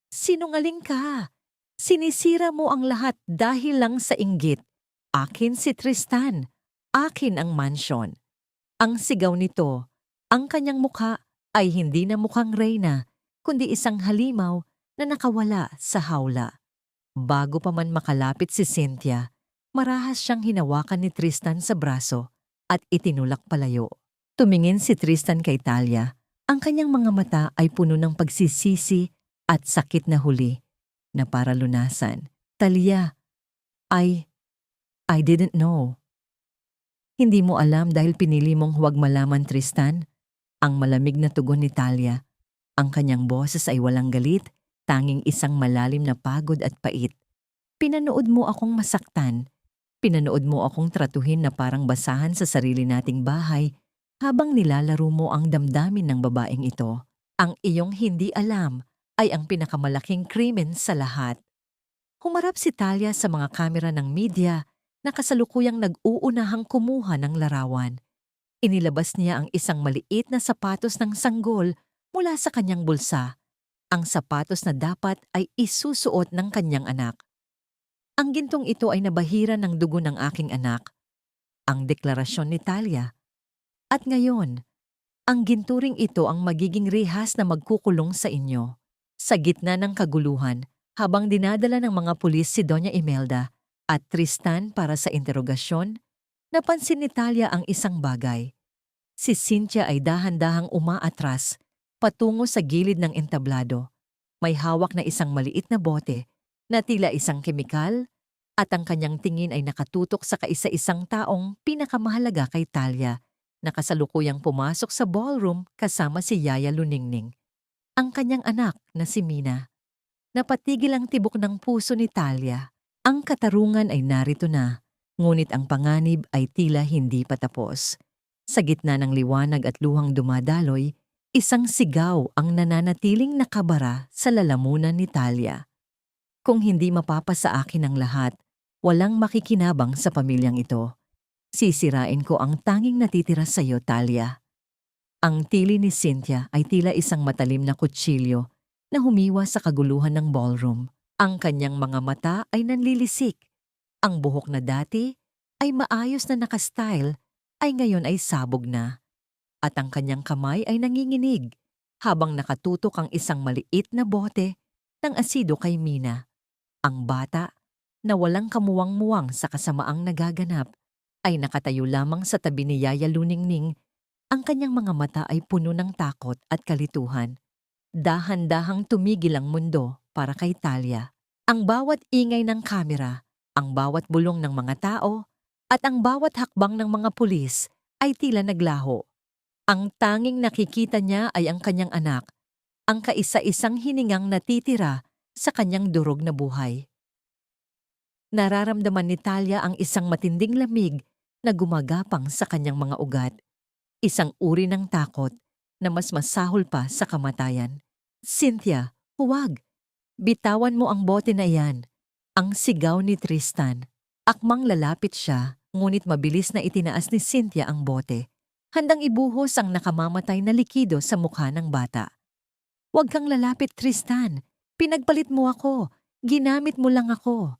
Sinungaling ka! Sinisira mo ang lahat dahil lang sa inggit. Akin si Tristan. Akin ang mansyon. Ang sigaw nito, ang kanyang mukha ay hindi na mukhang reyna, kundi isang halimaw na nakawala sa hawla. Bago pa man makalapit si Cynthia, marahas siyang hinawakan ni Tristan sa braso at itinulak palayo. Tumingin si Tristan kay Talia. Ang kanyang mga mata ay puno ng pagsisisi at sakit na huli na para lunasan. Talia, I didn't know. Hindi mo alam dahil pinili mong huwag malaman, Tristan? Ang malamig na tugon ni Talia. Ang kanyang boses ay walang galit, tanging isang malalim na pagod at pait. Pinanood mo akong masaktan. Pinanood mo akong tratuhin na parang basahan sa sarili nating bahay habang nilalaro mo ang damdamin ng babaeng ito. Ang iyong hindi alam ay ang pinakamalaking krimen sa lahat. Humarap si Talia sa mga kamera ng media na kasalukuyang nag-uunahang kumuha ng larawan. Inilabas niya ang isang maliit na sapatos ng sanggol mula sa kanyang bulsa, ang sapatos na dapat ay isusuot ng kanyang anak. Ang gintong ito ay nabahira ng dugo ng aking anak, ang deklarasyon ni Talia. At ngayon, ang ginturing ito ang magiging rihas na magkukulong sa inyo. Sa gitna ng kaguluhan, habang dinadala ng mga pulis si Doña Imelda at Tristan para sa interogasyon, napansin ni Talia ang isang bagay. Si Cynthia ay dahan-dahang umaatras patungo sa gilid ng entablado. May hawak na isang maliit na bote na tila isang kemikal at ang kanyang tingin ay nakatutok sa kaisa-isang taong pinakamahalaga kay Talia na kasalukuyang pumasok sa ballroom kasama si Yaya Luningning. Ang kanyang anak na si Mina. Napatigil ang tibok ng puso ni Talia. Ang katarungan ay narito na, ngunit ang panganib ay tila hindi pa tapos. Sa gitna ng liwanag at luhang dumadaloy, isang sigaw ang nananatiling nakabara sa lalamunan ni Talia. Kung hindi mapapasa akin ang lahat, walang makikinabang sa pamilyang ito. Sisirain ko ang tanging natitira sa iyo, Talia. Ang tili ni Cynthia ay tila isang matalim na kutsilyo na humiwa sa kaguluhan ng ballroom. Ang kanyang mga mata ay nanlilisik. Ang buhok na dati ay maayos na nakastyle ay ngayon ay sabog na. At ang kanyang kamay ay nanginginig habang nakatutok ang isang maliit na bote ng asido kay Mina. Ang bata, na walang kamuwang-muwang sa kasamaang nagaganap, ay nakatayo lamang sa tabi ni Yaya Luningning. Ang kanyang mga mata ay puno ng takot at kalituhan. Dahan-dahang tumigil ang mundo para kay Talia. Ang bawat ingay ng kamera, ang bawat bulong ng mga tao, at ang bawat hakbang ng mga pulis ay tila naglaho. Ang tanging nakikita niya ay ang kanyang anak, ang kaisa-isang hiningang natitira sa kanyang durog na buhay. Nararamdaman ni Talia ang isang matinding lamig na gumagapang sa kanyang mga ugat. Isang uri ng takot na mas masahol pa sa kamatayan. Cynthia, huwag! Bitawan mo ang bote na iyan. Ang sigaw ni Tristan. Akmang lalapit siya, ngunit mabilis na itinaas ni Cynthia ang bote. Handang ibuhos ang nakamamatay na likido sa mukha ng bata. Huwag kang lalapit, Tristan. Pinagpalit mo ako. Ginamit mo lang ako.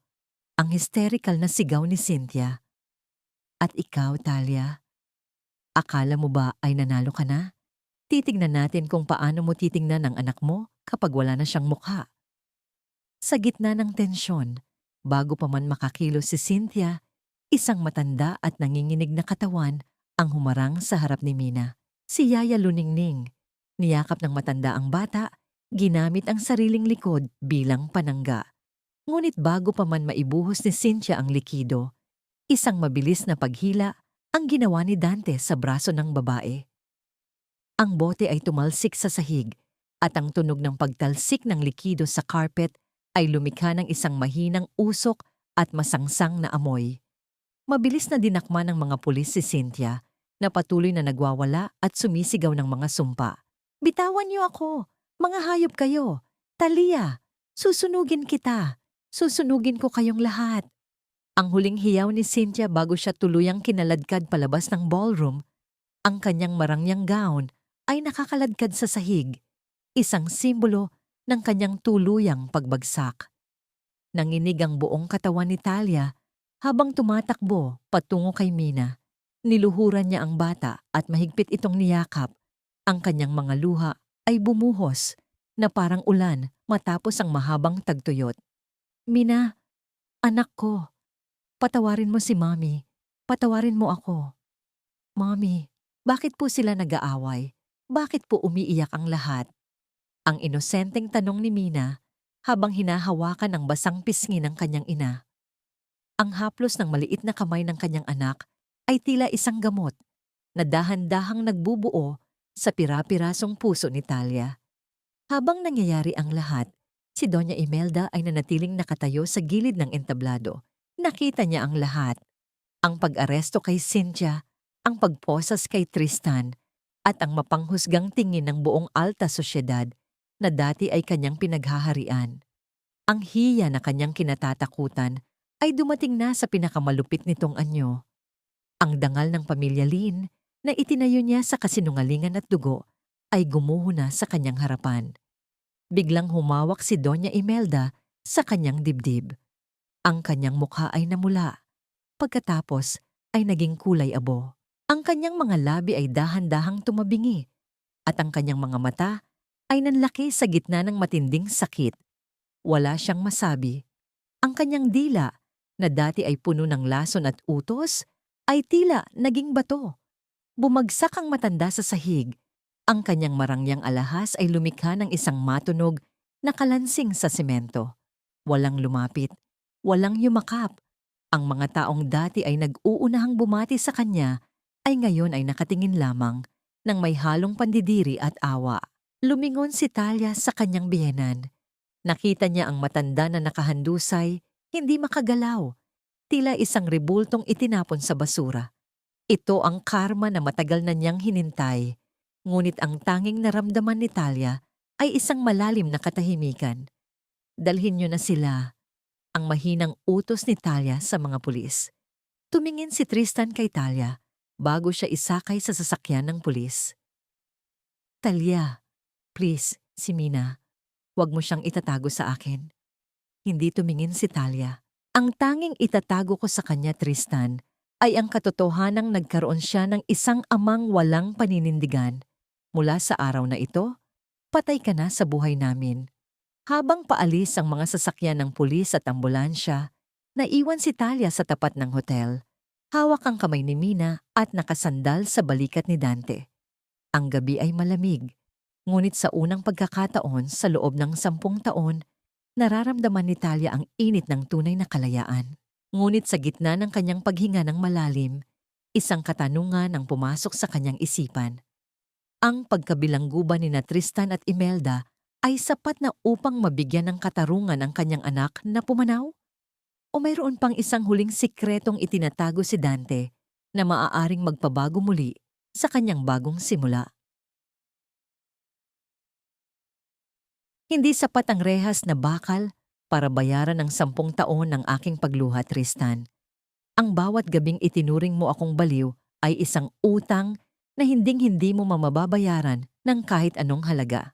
Ang hysterical na sigaw ni Cynthia. At ikaw, Talia? Akala mo ba ay nanalo ka na? Titignan natin kung paano mo titingnan ang anak mo kapag wala na siyang mukha. Sa gitna ng tensyon, bago pa man makakilos si Cynthia, isang matanda at nanginginig na katawan ang humarang sa harap ni Mina. Si Yaya Luningning. Niyakap ng matanda ang bata, ginamit ang sariling likod bilang panangga. Ngunit bago pa man maibuhos ni Cynthia ang likido, isang mabilis na paghila ang ginawa ni Dante sa braso ng babae. Ang bote ay tumalsik sa sahig at ang tunog ng pagtalsik ng likido sa carpet ay lumikha ng isang mahinang usok at masangsang na amoy. Mabilis na dinakma ng mga pulis si Cynthia na patuloy na nagwawala at sumisigaw ng mga sumpa. Bitawan niyo ako! Mga hayop kayo! Talia! Susunugin kita! Susunugin ko kayong lahat. Ang huling hiyaw ni Cynthia bago siya tuluyang kinaladkad palabas ng ballroom, ang kanyang marangyang gown ay nakakaladkad sa sahig, isang simbolo ng kanyang tuluyang pagbagsak. Nanginig ang buong katawan ni Talia habang tumatakbo patungo kay Mina. Niluhuran niya ang bata at mahigpit itong niyakap. Ang kanyang mga luha ay bumuhos na parang ulan matapos ang mahabang tagtuyot. Mina, anak ko, patawarin mo si Mami. Patawarin mo ako. Mami, bakit po sila nag-aaway? Bakit po umiiyak ang lahat? Ang inosenteng tanong ni Mina habang hinahawakan ang basang pisngi ng kanyang ina. Ang haplos ng maliit na kamay ng kanyang anak ay tila isang gamot na dahan-dahang nagbubuo sa pira-pirasong puso ni Talia. Habang nangyayari ang lahat, si Doña Imelda ay nanatiling nakatayo sa gilid ng entablado. Nakita niya ang lahat. Ang pag-aresto kay Cynthia, ang pagposas kay Tristan, at ang mapanghusgang tingin ng buong alta sosyedad na dati ay kanyang pinaghaharian. Ang hiya na kanyang kinatatakutan ay dumating na sa pinakamalupit nitong anyo. Ang dangal ng pamilya Lin na itinayo niya sa kasinungalingan at dugo ay gumuho na sa kanyang harapan. Biglang humawak si Doña Imelda sa kanyang dibdib. Ang kanyang mukha ay namula. Pagkatapos ay naging kulay abo. Ang kanyang mga labi ay dahan-dahang tumabingi at ang kanyang mga mata ay nanlaki sa gitna ng matinding sakit. Wala siyang masabi. Ang kanyang dila, na dati ay puno ng lason at utos, ay tila naging bato. Bumagsak ang matanda sa sahig. Ang kanyang marangyang alahas ay lumikha ng isang matunog na kalansing sa semento. Walang lumapit, walang yumakap. Ang mga taong dati ay nag-uunahang bumati sa kanya ay ngayon ay nakatingin lamang ng may halong pandidiri at awa. Lumingon si Talia sa kanyang biyenan. Nakita niya ang matanda na nakahandusay, hindi makagalaw. Tila isang rebultong itinapon sa basura. Ito ang karma na matagal na niyang hinintay. Ngunit ang tanging naramdaman ni Talia ay isang malalim na katahimikan. Dalhin niyo na sila, ang mahinang utos ni Talia sa mga pulis. Tumingin si Tristan kay Talia bago siya isakay sa sasakyan ng pulis. Talia, please, si Mina, huwag mo siyang itatago sa akin. Hindi tumingin si Talia. Ang tanging itatago ko sa kanya, Tristan, ay ang katotohanang nagkaroon siya ng isang amang walang paninindigan. Mula sa araw na ito, patay ka na sa buhay namin. Habang paalis ang mga sasakyan ng pulis at ambulansya, naiwan si Talia sa tapat ng hotel. Hawak ang kamay ni Mina at nakasandal sa balikat ni Dante. Ang gabi ay malamig, ngunit sa unang pagkakataon sa loob ng 10 taon, nararamdaman ni Talia ang init ng tunay na kalayaan. Ngunit sa gitna ng kanyang paghinga ng malalim, isang katanungan ang pumasok sa kanyang isipan. Ang pagkabilangguban ni Tristan at Imelda ay sapat na upang mabigyan ng katarungan ang kanyang anak na pumanaw? O mayroon pang isang huling sikretong itinatago si Dante na maaaring magpabago muli sa kanyang bagong simula? Hindi sapat ang rehas na bakal para bayaran ng 10 taon ng aking pagluha, Tristan. Ang bawat gabing itinuring mo akong baliw ay isang utang na hinding-hindi mo mamababayaran ng kahit anong halaga.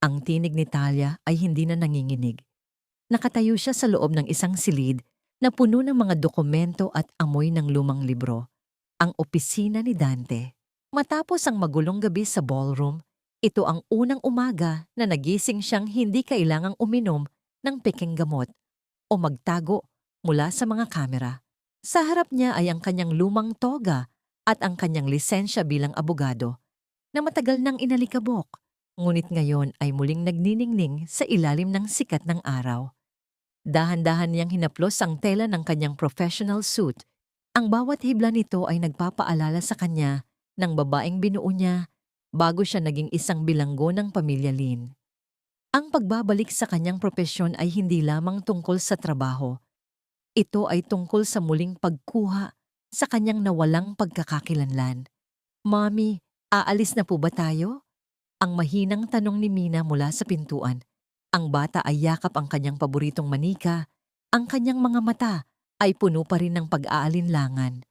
Ang tinig ni Talia ay hindi na nanginginig. Nakatayo siya sa loob ng isang silid na puno ng mga dokumento at amoy ng lumang libro. Ang opisina ni Dante. Matapos ang magulong gabi sa ballroom, ito ang unang umaga na nagising siyang hindi kailangang uminom ng peking gamot o magtago mula sa mga kamera. Sa harap niya ay ang kanyang lumang toga at ang kanyang lisensya bilang abogado na matagal nang inalikabok, ngunit ngayon ay muling nagniningning sa ilalim ng sikat ng araw. Dahan-dahan niyang hinaplos ang tela ng kanyang professional suit. Ang bawat hibla nito ay nagpapaalala sa kanya ng babaeng binuo niya bago siya naging isang bilanggo ng pamilya Lin. Ang pagbabalik sa kanyang propesyon ay hindi lamang tungkol sa trabaho. Ito ay tungkol sa muling pagkuha sa kanyang nawalang pagkakakilanlan. Mommy, aalis na po ba tayo? Ang mahinang tanong ni Mina mula sa pintuan. Ang bata ay yakap ang kanyang paboritong manika. Ang kanyang mga mata ay puno pa rin ng pag-aalinlangan.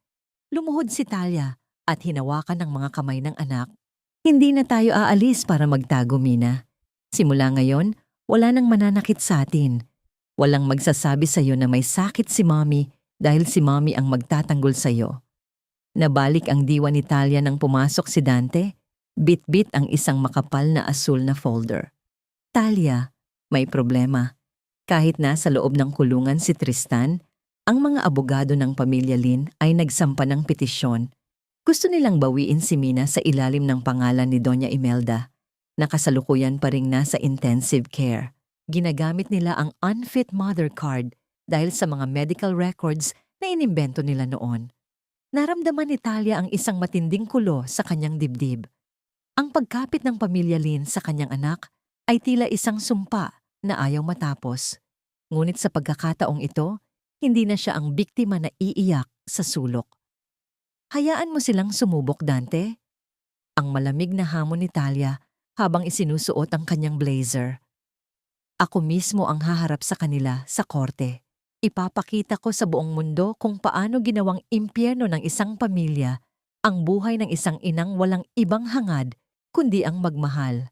Lumuhod si Talia at hinawakan ng mga kamay ng anak. Hindi na tayo aalis para magtago, Mina. Simula ngayon, wala nang mananakit sa atin. Walang magsasabi sa iyo na may sakit si Mommy dahil si Mommy ang magtatanggol sa iyo. Nabalik ang diwa ni Talia nang pumasok si Dante. Bit-bit ang isang makapal na asul na folder. Talia, may problema. Kahit nasa loob ng kulungan si Tristan, ang mga abogado ng pamilya Lin ay nagsampa ng petisyon. Gusto nilang bawiin si Mina sa ilalim ng pangalan ni Doña Imelda, na kasalukuyan pa ring nasa intensive care. Ginagamit nila ang unfit mother card dahil sa mga medical records na inimbento nila noon. Naramdaman ni Talia ang isang matinding kulo sa kanyang dibdib. Ang pagkapit ng pamilya Lin sa kanyang anak ay tila isang sumpa na ayaw matapos. Ngunit sa pagkakataong ito, hindi na siya ang biktima na iiyak sa sulok. Hayaan mo silang sumubok, Dante. Ang malamig na hamon ni Talia habang isinusuot ang kanyang blazer. Ako mismo ang haharap sa kanila sa korte. Ipapakita ko sa buong mundo kung paano ginawang impyerno ng isang pamilya ang buhay ng isang inang walang ibang hangad kundi ang magmahal.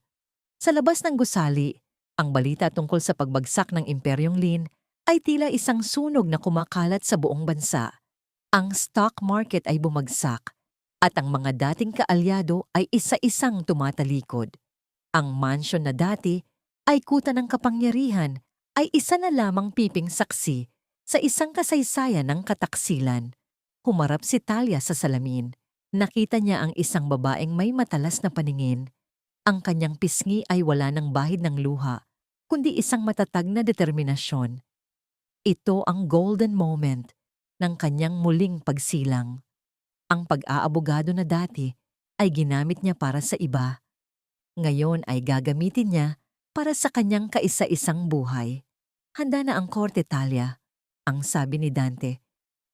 Sa labas ng gusali, ang balita tungkol sa pagbagsak ng Imperyong Lin ay tila isang sunog na kumakalat sa buong bansa. Ang stock market ay bumagsak at ang mga dating kaalyado ay isa-isang tumatalikod. Ang mansyon na dati ay kuta ng kapangyarihan ay isa na lamang piping saksi sa isang kasaysayan ng kataksilan. Humarap si Talia sa salamin. Nakita niya ang isang babaeng may matalas na paningin. Ang kanyang pisngi ay wala ng bahid ng luha, kundi isang matatag na determinasyon. Ito ang golden moment ng kanyang muling pagsilang. Ang pag-aabogado na dati ay ginamit niya para sa iba. Ngayon ay gagamitin niya para sa kanyang kaisa-isang buhay. Handa na ang korte, Talia, ang sabi ni Dante.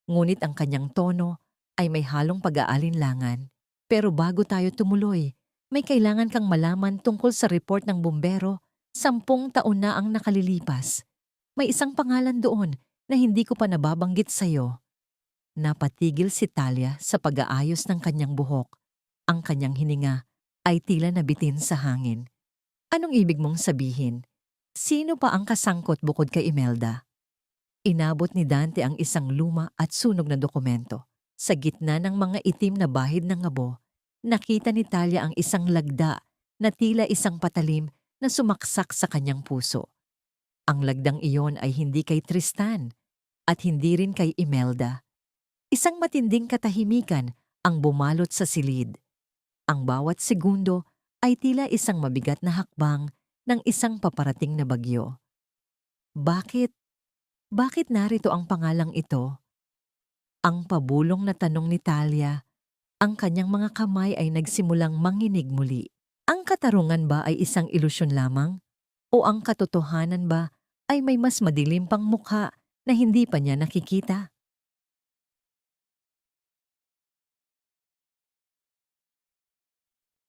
Ngunit ang kanyang tono ay may halong pag-aalinlangan. Pero bago tayo tumuloy, may kailangan kang malaman tungkol sa report ng bumbero 10 taon na ang nakalilipas. May isang pangalan doon na hindi ko pa nababanggit sa'yo. Napatigil si Talia sa pag-aayos ng kanyang buhok. Ang kanyang hininga ay tila nabitin sa hangin. Anong ibig mong sabihin? Sino pa ang kasangkot bukod kay Imelda? Inabot ni Dante ang isang luma at sunog na dokumento. Sa gitna ng mga itim na bahid ng abo, nakita ni Talia ang isang lagda na tila isang patalim na sumaksak sa kanyang puso. Ang lagdang iyon ay hindi kay Tristan at hindi rin kay Imelda. Isang matinding katahimikan ang bumalot sa silid. Ang bawat segundo ay tila isang mabigat na hakbang ng isang paparating na bagyo. Bakit? Bakit narito ang pangalang ito? Ang pabulong na tanong ni Talia. Ang kanyang mga kamay ay nagsimulang manginig muli. Ang katarungan ba ay isang ilusyon lamang? O ang katotohanan ba ay may mas madilim pang mukha na hindi pa niya nakikita?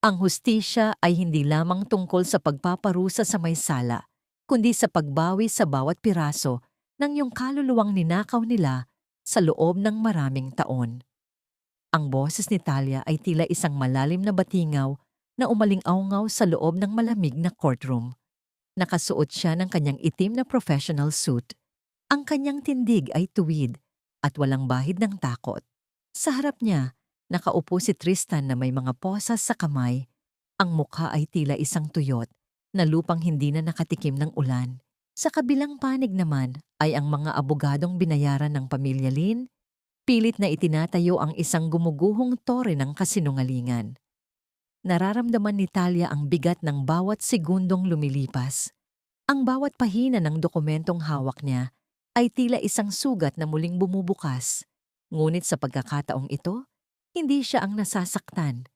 Ang hustisya ay hindi lamang tungkol sa pagpaparusa sa may sala, kundi sa pagbawi sa bawat piraso ng iyong kaluluwang ninakaw nila sa loob ng maraming taon. Ang boses ni Talia ay tila isang malalim na batingaw na umaling-awngaw sa loob ng malamig na courtroom. Nakasuot siya ng kanyang itim na professional suit. Ang kanyang tindig ay tuwid at walang bahid ng takot. Sa harap niya, nakaupo si Tristan na may mga posas sa kamay. Ang mukha ay tila isang tuyot na lupang hindi na nakatikim ng ulan. Sa kabilang panig naman ay ang mga abogadong binayaran ng pamilya Lin, pilit na itinatayo ang isang gumuguhong tore ng kasinungalingan. Nararamdaman ni Talia ang bigat ng bawat segundong lumilipas. Ang bawat pahina ng dokumentong hawak niya ay tila isang sugat na muling bumubukas. Ngunit sa pagkakataong ito, hindi siya ang nasasaktan.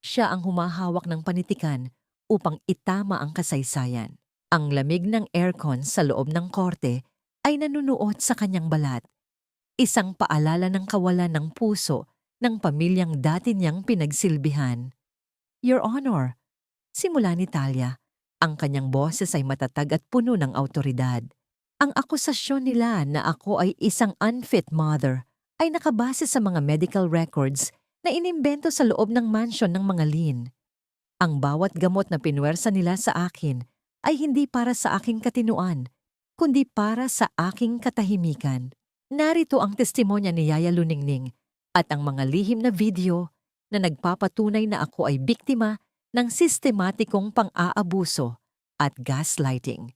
Siya ang humahawak ng panitikan upang itama ang kasaysayan. Ang lamig ng aircon sa loob ng korte ay nanunuot sa kanyang balat. Isang paalala ng kawalan ng puso ng pamilyang dati niyang pinagsilbihan. Your Honor, simula ni Talia, ang kanyang boses ay matatag at puno ng awtoridad. Ang akusasyon nila na ako ay isang unfit mother ay nakabase sa mga medical records na inimbento sa loob ng mansyon ng mga Lin. Ang bawat gamot na pinwersa nila sa akin ay hindi para sa aking katinuan, kundi para sa aking katahimikan. Narito ang testimonya ni Yaya Luningning at ang mga lihim na video na nagpapatunay na ako ay biktima ng sistematikong pang-aabuso at gaslighting.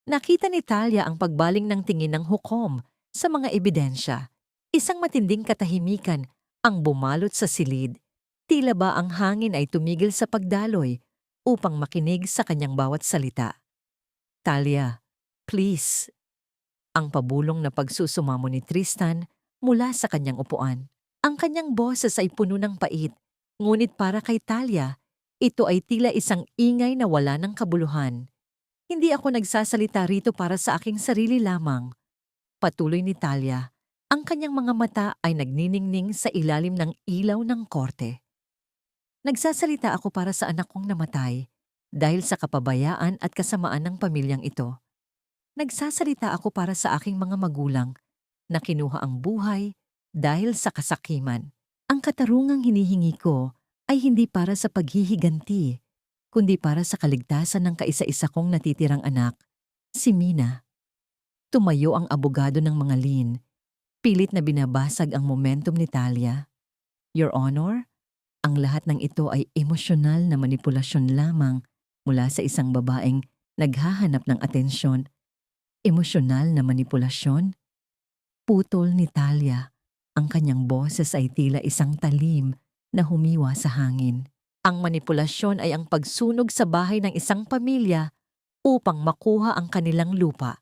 Nakita ni Talia ang pagbaling ng tingin ng hukom sa mga ebidensya. Isang matinding katahimikan ang bumalot sa silid. Tila ba ang hangin ay tumigil sa pagdaloy upang makinig sa kanyang bawat salita. Talia, please. Ang pabulong na pagsusumamo ni Tristan mula sa kanyang upuan. Ang kanyang boses ay puno ng pait, ngunit para kay Talia, ito ay tila isang ingay na wala ng kabuluhan. Hindi ako nagsasalita rito para sa aking sarili lamang. Patuloy ni Talia, ang kanyang mga mata ay nagniningning sa ilalim ng ilaw ng korte. Nagsasalita ako para sa anak kong namatay dahil sa kapabayaan at kasamaan ng pamilyang ito. Nagsasalita ako para sa aking mga magulang na kinuha ang buhay dahil sa kasakiman. Ang katarungang hinihingi ko ay hindi para sa paghihiganti, kundi para sa kaligtasan ng kaisa-isa kong natitirang anak, si Mina. Tumayo ang abogado ng mga Lin. Pilit na binabasag ang momentum ni Talia. Your Honor, ang lahat ng ito ay emosyonal na manipulasyon lamang mula sa isang babaeng naghahanap ng atensyon. Emosyonal na manipulasyon? Putol ni Talia. Ang kanyang boses ay tila isang talim na humiwa sa hangin. Ang manipulasyon ay ang pagsunog sa bahay ng isang pamilya upang makuha ang kanilang lupa.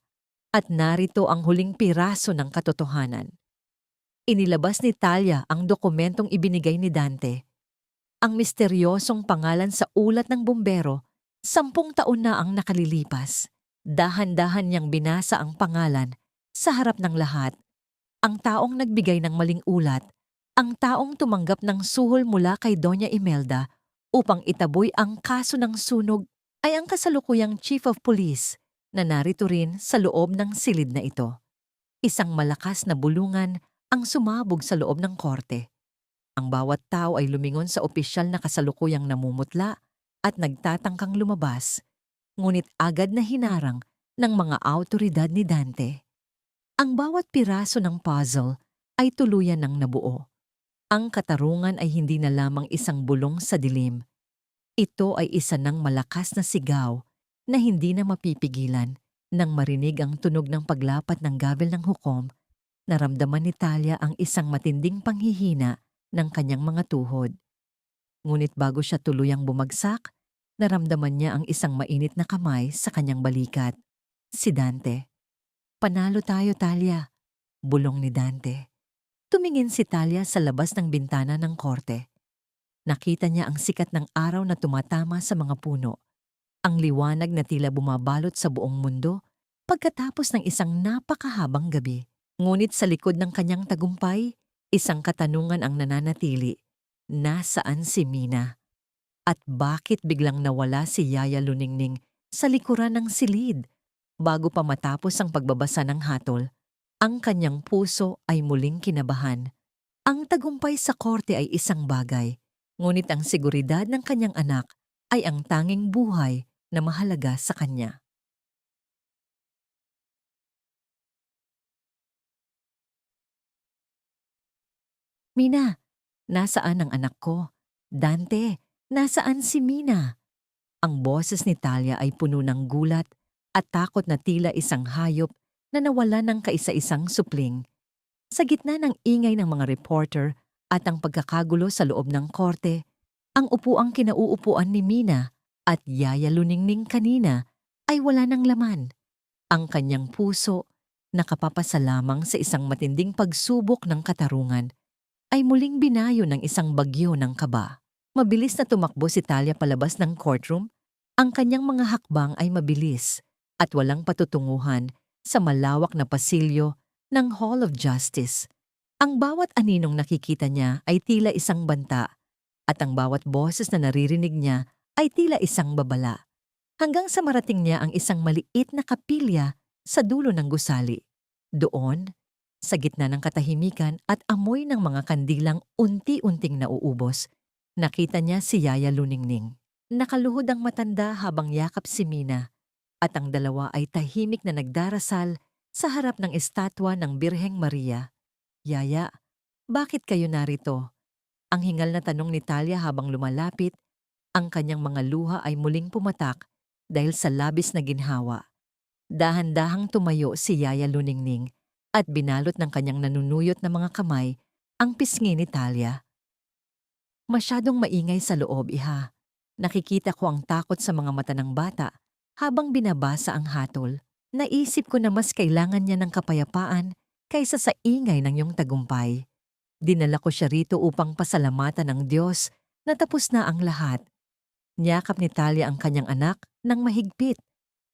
At narito ang huling piraso ng katotohanan. Inilabas ni Talia ang dokumentong ibinigay ni Dante. Ang misteryosong pangalan sa ulat ng bumbero, 10 taon na ang nakalilipas. Dahan-dahan niyang binasa ang pangalan sa harap ng lahat. Ang taong nagbigay ng maling ulat, ang taong tumanggap ng suhol mula kay Doña Imelda upang itaboy ang kaso ng sunog ay ang kasalukuyang Chief of Police na narito rin sa loob ng silid na ito. Isang malakas na bulungan ang sumabog sa loob ng korte. Ang bawat tao ay lumingon sa opisyal na kasalukuyang namumutla at nagtatangkang lumabas, ngunit agad na hinarang ng mga awtoridad ni Dante. Ang bawat piraso ng puzzle ay tuluyan ng nabuo. Ang katarungan ay hindi na lamang isang bulong sa dilim. Ito ay isa ng malakas na sigaw na hindi na mapipigilan. Nang marinig ang tunog ng paglapat ng gavel ng hukom, naramdaman ni Talia ang isang matinding panghihina ng kanyang mga tuhod. Ngunit bago siya tuluyang bumagsak, naramdaman niya ang isang mainit na kamay sa kanyang balikat. Si Dante. "Panalo tayo, Talia," bulong ni Dante. Tumingin si Talia sa labas ng bintana ng korte. Nakita niya ang sikat ng araw na tumatama sa mga puno. Ang liwanag na tila bumabalot sa buong mundo pagkatapos ng isang napakahabang gabi. Ngunit sa likod ng kanyang tagumpay, isang katanungan ang nananatili. Nasaan si Mina? At bakit biglang nawala si Yaya Luningning sa likuran ng silid? Bago pa matapos ang pagbabasa ng hatol, ang kanyang puso ay muling kinabahan. Ang tagumpay sa korte ay isang bagay, ngunit ang seguridad ng kanyang anak ay ang tanging buhay na mahalaga sa kanya. "Mina, nasaan ang anak ko? Dante, nasaan si Mina?" Ang boses ni Talia ay puno ng gulat at takot na tila isang hayop na nawala ng kaisa-isang supling. Sa gitna ng ingay ng mga reporter at ang pagkakagulo sa loob ng korte, ang upuang kinauupuan ni Mina at Yaya Luningning kanina ay wala ng laman. Ang kanyang puso, nakapapasa lamang sa isang matinding pagsubok ng katarungan, ay muling binayo ng isang bagyo ng kaba. Mabilis na tumakbo si Talia palabas ng courtroom. Ang kanyang mga hakbang ay mabilis at walang patutunguhan sa malawak na pasilyo ng Hall of Justice. Ang bawat aninong nakikita niya ay tila isang banta at ang bawat boses na naririnig niya ay tila isang babala. Hanggang sa marating niya ang isang maliit na kapilya sa dulo ng gusali. Doon, sa gitna ng katahimikan at amoy ng mga kandilang unti-unting nauubos, nakita niya si Yaya Luningning. Nakaluhod ang matanda habang yakap si Mina at ang dalawa ay tahimik na nagdarasal sa harap ng estatwa ng Birheng Maria. "Yaya, bakit kayo narito?" Ang hingal na tanong ni Talia habang lumalapit. Ang kanyang mga luha ay muling pumatak dahil sa labis na ginhawa. Dahan-dahang tumayo si Yaya Luningning at binalot ng kanyang nanunuyot na mga kamay ang pisngi ni Talia. "Masyadong maingay sa loob, iha. Nakikita ko ang takot sa mga mata ng bata habang binabasa ang hatol. Naisip ko na mas kailangan niya ng kapayapaan kaysa sa ingay ng iyong tagumpay. Dinala ko siya rito upang pasalamatan ng Diyos na tapos na ang lahat." Niyakap ni Talia ang kanyang anak ng mahigpit.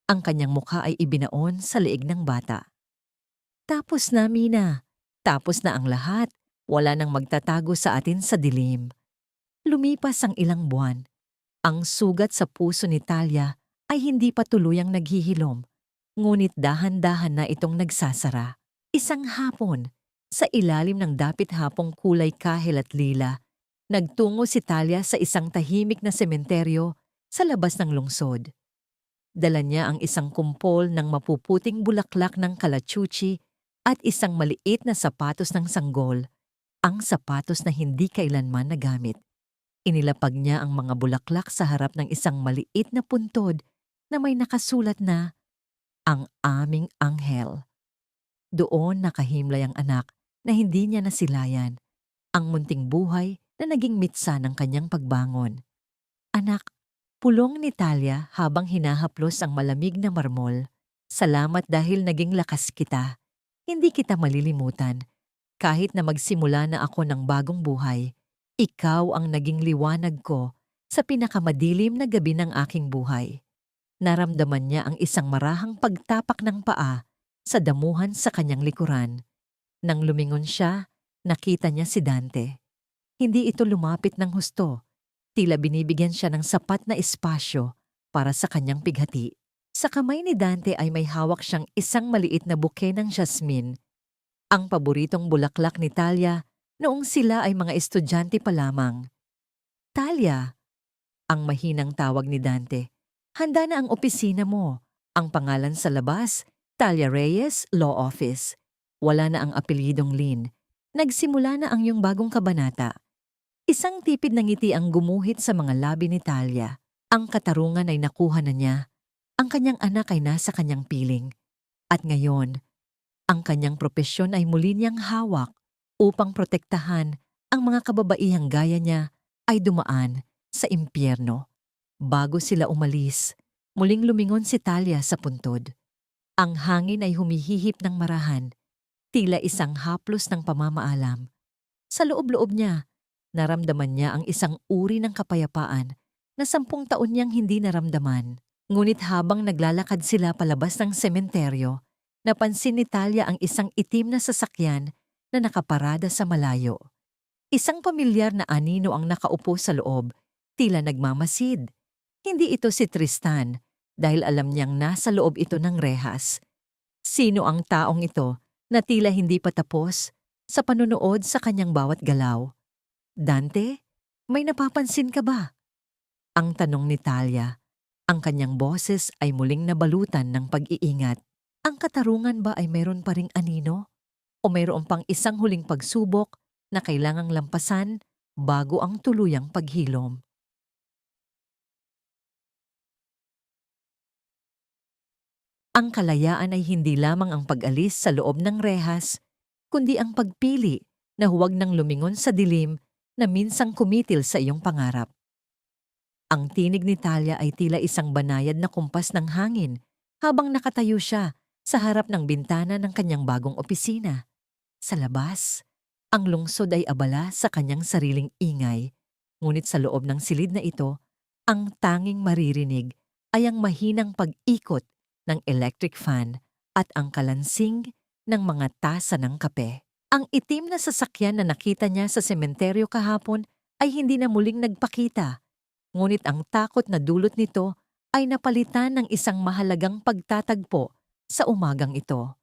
Ang kanyang mukha ay ibinaon sa leeg ng bata. "Tapos na, Mina. Tapos na ang lahat. Wala nang magtatago sa atin sa dilim." Lumipas ang ilang buwan. Ang sugat sa puso ni Talia ay hindi pa tuluyang naghihilom, ngunit dahan-dahan na itong nagsasara. Isang hapon, sa ilalim ng dapit-hapong kulay kahel at lila, nagtungo si Talia sa isang tahimik na sementeryo sa labas ng lungsod. Dala niya ang isang kumpol ng mapuputing bulaklak ng kalachuchi at isang maliit na sapatos ng sanggol, ang sapatos na hindi kailanman nagamit. Inilapag niya ang mga bulaklak sa harap ng isang maliit na puntod na may nakasulat na, "Ang aming anghel." Doon nakahimlay ang anak na hindi niya nasilayan, ang munting buhay na naging mitsa ng kanyang pagbangon. "Anak," pulong ni Talia habang hinahaplos ang malamig na marmol. "Salamat dahil naging lakas kita. Hindi kita malilimutan. Kahit na magsimula na ako ng bagong buhay, ikaw ang naging liwanag ko sa pinakamadilim na gabi ng aking buhay." Naramdaman niya ang isang marahang pagtapak ng paa sa damuhan sa kanyang likuran. Nang lumingon siya, nakita niya si Dante. Hindi ito lumapit ng husto. Tila binibigyan siya ng sapat na espasyo para sa kanyang pighati. Sa kamay ni Dante ay may hawak siyang isang maliit na buke ng jasmine, ang paboritong bulaklak ni Talia noong sila ay mga estudyante pa lamang. Talia, ang mahinang tawag ni Dante. Handa na ang opisina mo. Ang pangalan sa labas, Talia Reyes, Law Office. Wala na ang apelyidong Lin. Nagsimula na ang iyong bagong kabanata. Isang tipid na ngiti ang gumuhit sa mga labi ni Talia. Ang katarungan ay nakuha na niya. Ang kanyang anak ay nasa kanyang piling. At ngayon, ang kanyang propesyon ay muli niyang hawak upang protektahan ang mga kababaihang gaya niya ay dumaan sa impyerno. Bago sila umalis, muling lumingon si Talia sa puntod. Ang hangin ay humihihip ng marahan, tila isang haplos ng pamamaalam. Sa loob-loob niya, naramdaman niya ang isang uri ng kapayapaan na 10 taon niyang hindi naramdaman. Ngunit habang naglalakad sila palabas ng sementeryo, napansin ni Talia ang isang itim na sasakyan na nakaparada sa malayo. Isang pamilyar na anino ang nakaupo sa loob, tila nagmamasid. Hindi ito si Tristan dahil alam niyang nasa loob ito ng rehas. Sino ang taong ito na tila hindi pa tapos sa panunood sa kanyang bawat galaw? Dante, may napapansin ka ba? Ang tanong ni Talia. Ang kanyang boses ay muling nabalutan ng pag-iingat. Ang katarungan ba ay meron pa ring anino? O mayroon pang isang huling pagsubok na kailangang lampasan bago ang tuluyang paghilom? Ang kalayaan ay hindi lamang ang pag-alis sa loob ng rehas, kundi ang pagpili na huwag nang lumingon sa dilim na minsang kumitil sa iyong pangarap. Ang tinig ni Talia ay tila isang banayad na kumpas ng hangin habang nakatayo siya sa harap ng bintana ng kanyang bagong opisina. Sa labas, ang lungsod ay abala sa kanyang sariling ingay, ngunit sa loob ng silid na ito, ang tanging maririnig ay ang mahinang pag-ikot ng electric fan at ang kalansing ng mga tasa ng kape. Ang itim na sasakyan na nakita niya sa sementeryo kahapon ay hindi na muling nagpakita, ngunit ang takot na dulot nito ay napalitan ng isang mahalagang pagtatagpo sa umagang ito.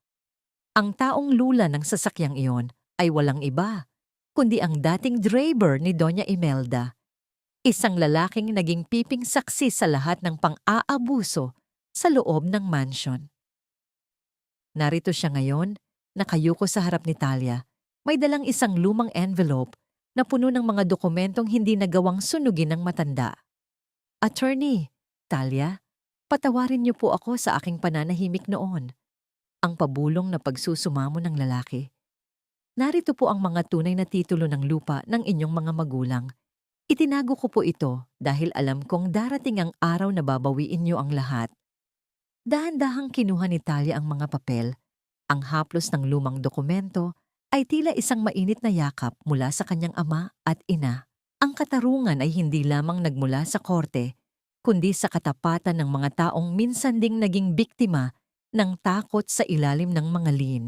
Ang taong lula ng sasakyang iyon ay walang iba, kundi ang dating driver ni Doña Imelda, isang lalaking naging piping saksi sa lahat ng pang-aabuso sa loob ng mansion. Narito siya ngayon, nakayuko sa harap ni Talia. May dalang isang lumang envelope na puno ng mga dokumentong hindi nagawang sunugin ng matanda. Attorney, Talia, patawarin niyo po ako sa aking pananahimik noon. Ang pabulong na pagsusumamo ng lalaki. Narito po ang mga tunay na titulo ng lupa ng inyong mga magulang. Itinago ko po ito dahil alam kong darating ang araw na babawiin niyo ang lahat. Dahan-dahang kinuha ni Talia ang mga papel. Ang haplos ng lumang dokumento ay tila isang mainit na yakap mula sa kanyang ama at ina. Ang katarungan ay hindi lamang nagmula sa korte, kundi sa katapatan ng mga taong minsan ding naging biktima ng takot sa ilalim ng mga lin.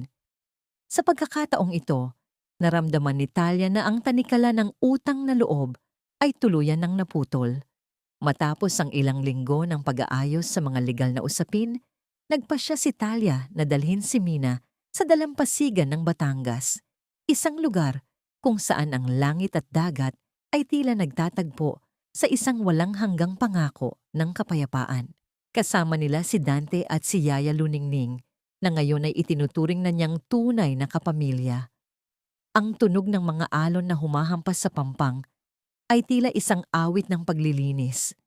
Sa pagkakataong ito, naramdaman ni Talia na ang tanikala ng utang na loob ay tuluyan ng naputol. Matapos ang ilang linggo ng pag-aayos sa mga legal na usapin, nagpasya si Talia na dalhin si Mina sa dalampasigan ng Batangas, isang lugar kung saan ang langit at dagat ay tila nagtatagpo sa isang walang hanggang pangako ng kapayapaan. Kasama nila si Dante at si Yaya Luningning na ngayon ay itinuturing na niyang tunay na kapamilya. Ang tunog ng mga alon na humahampas sa pampang ay tila isang awit ng paglilinis.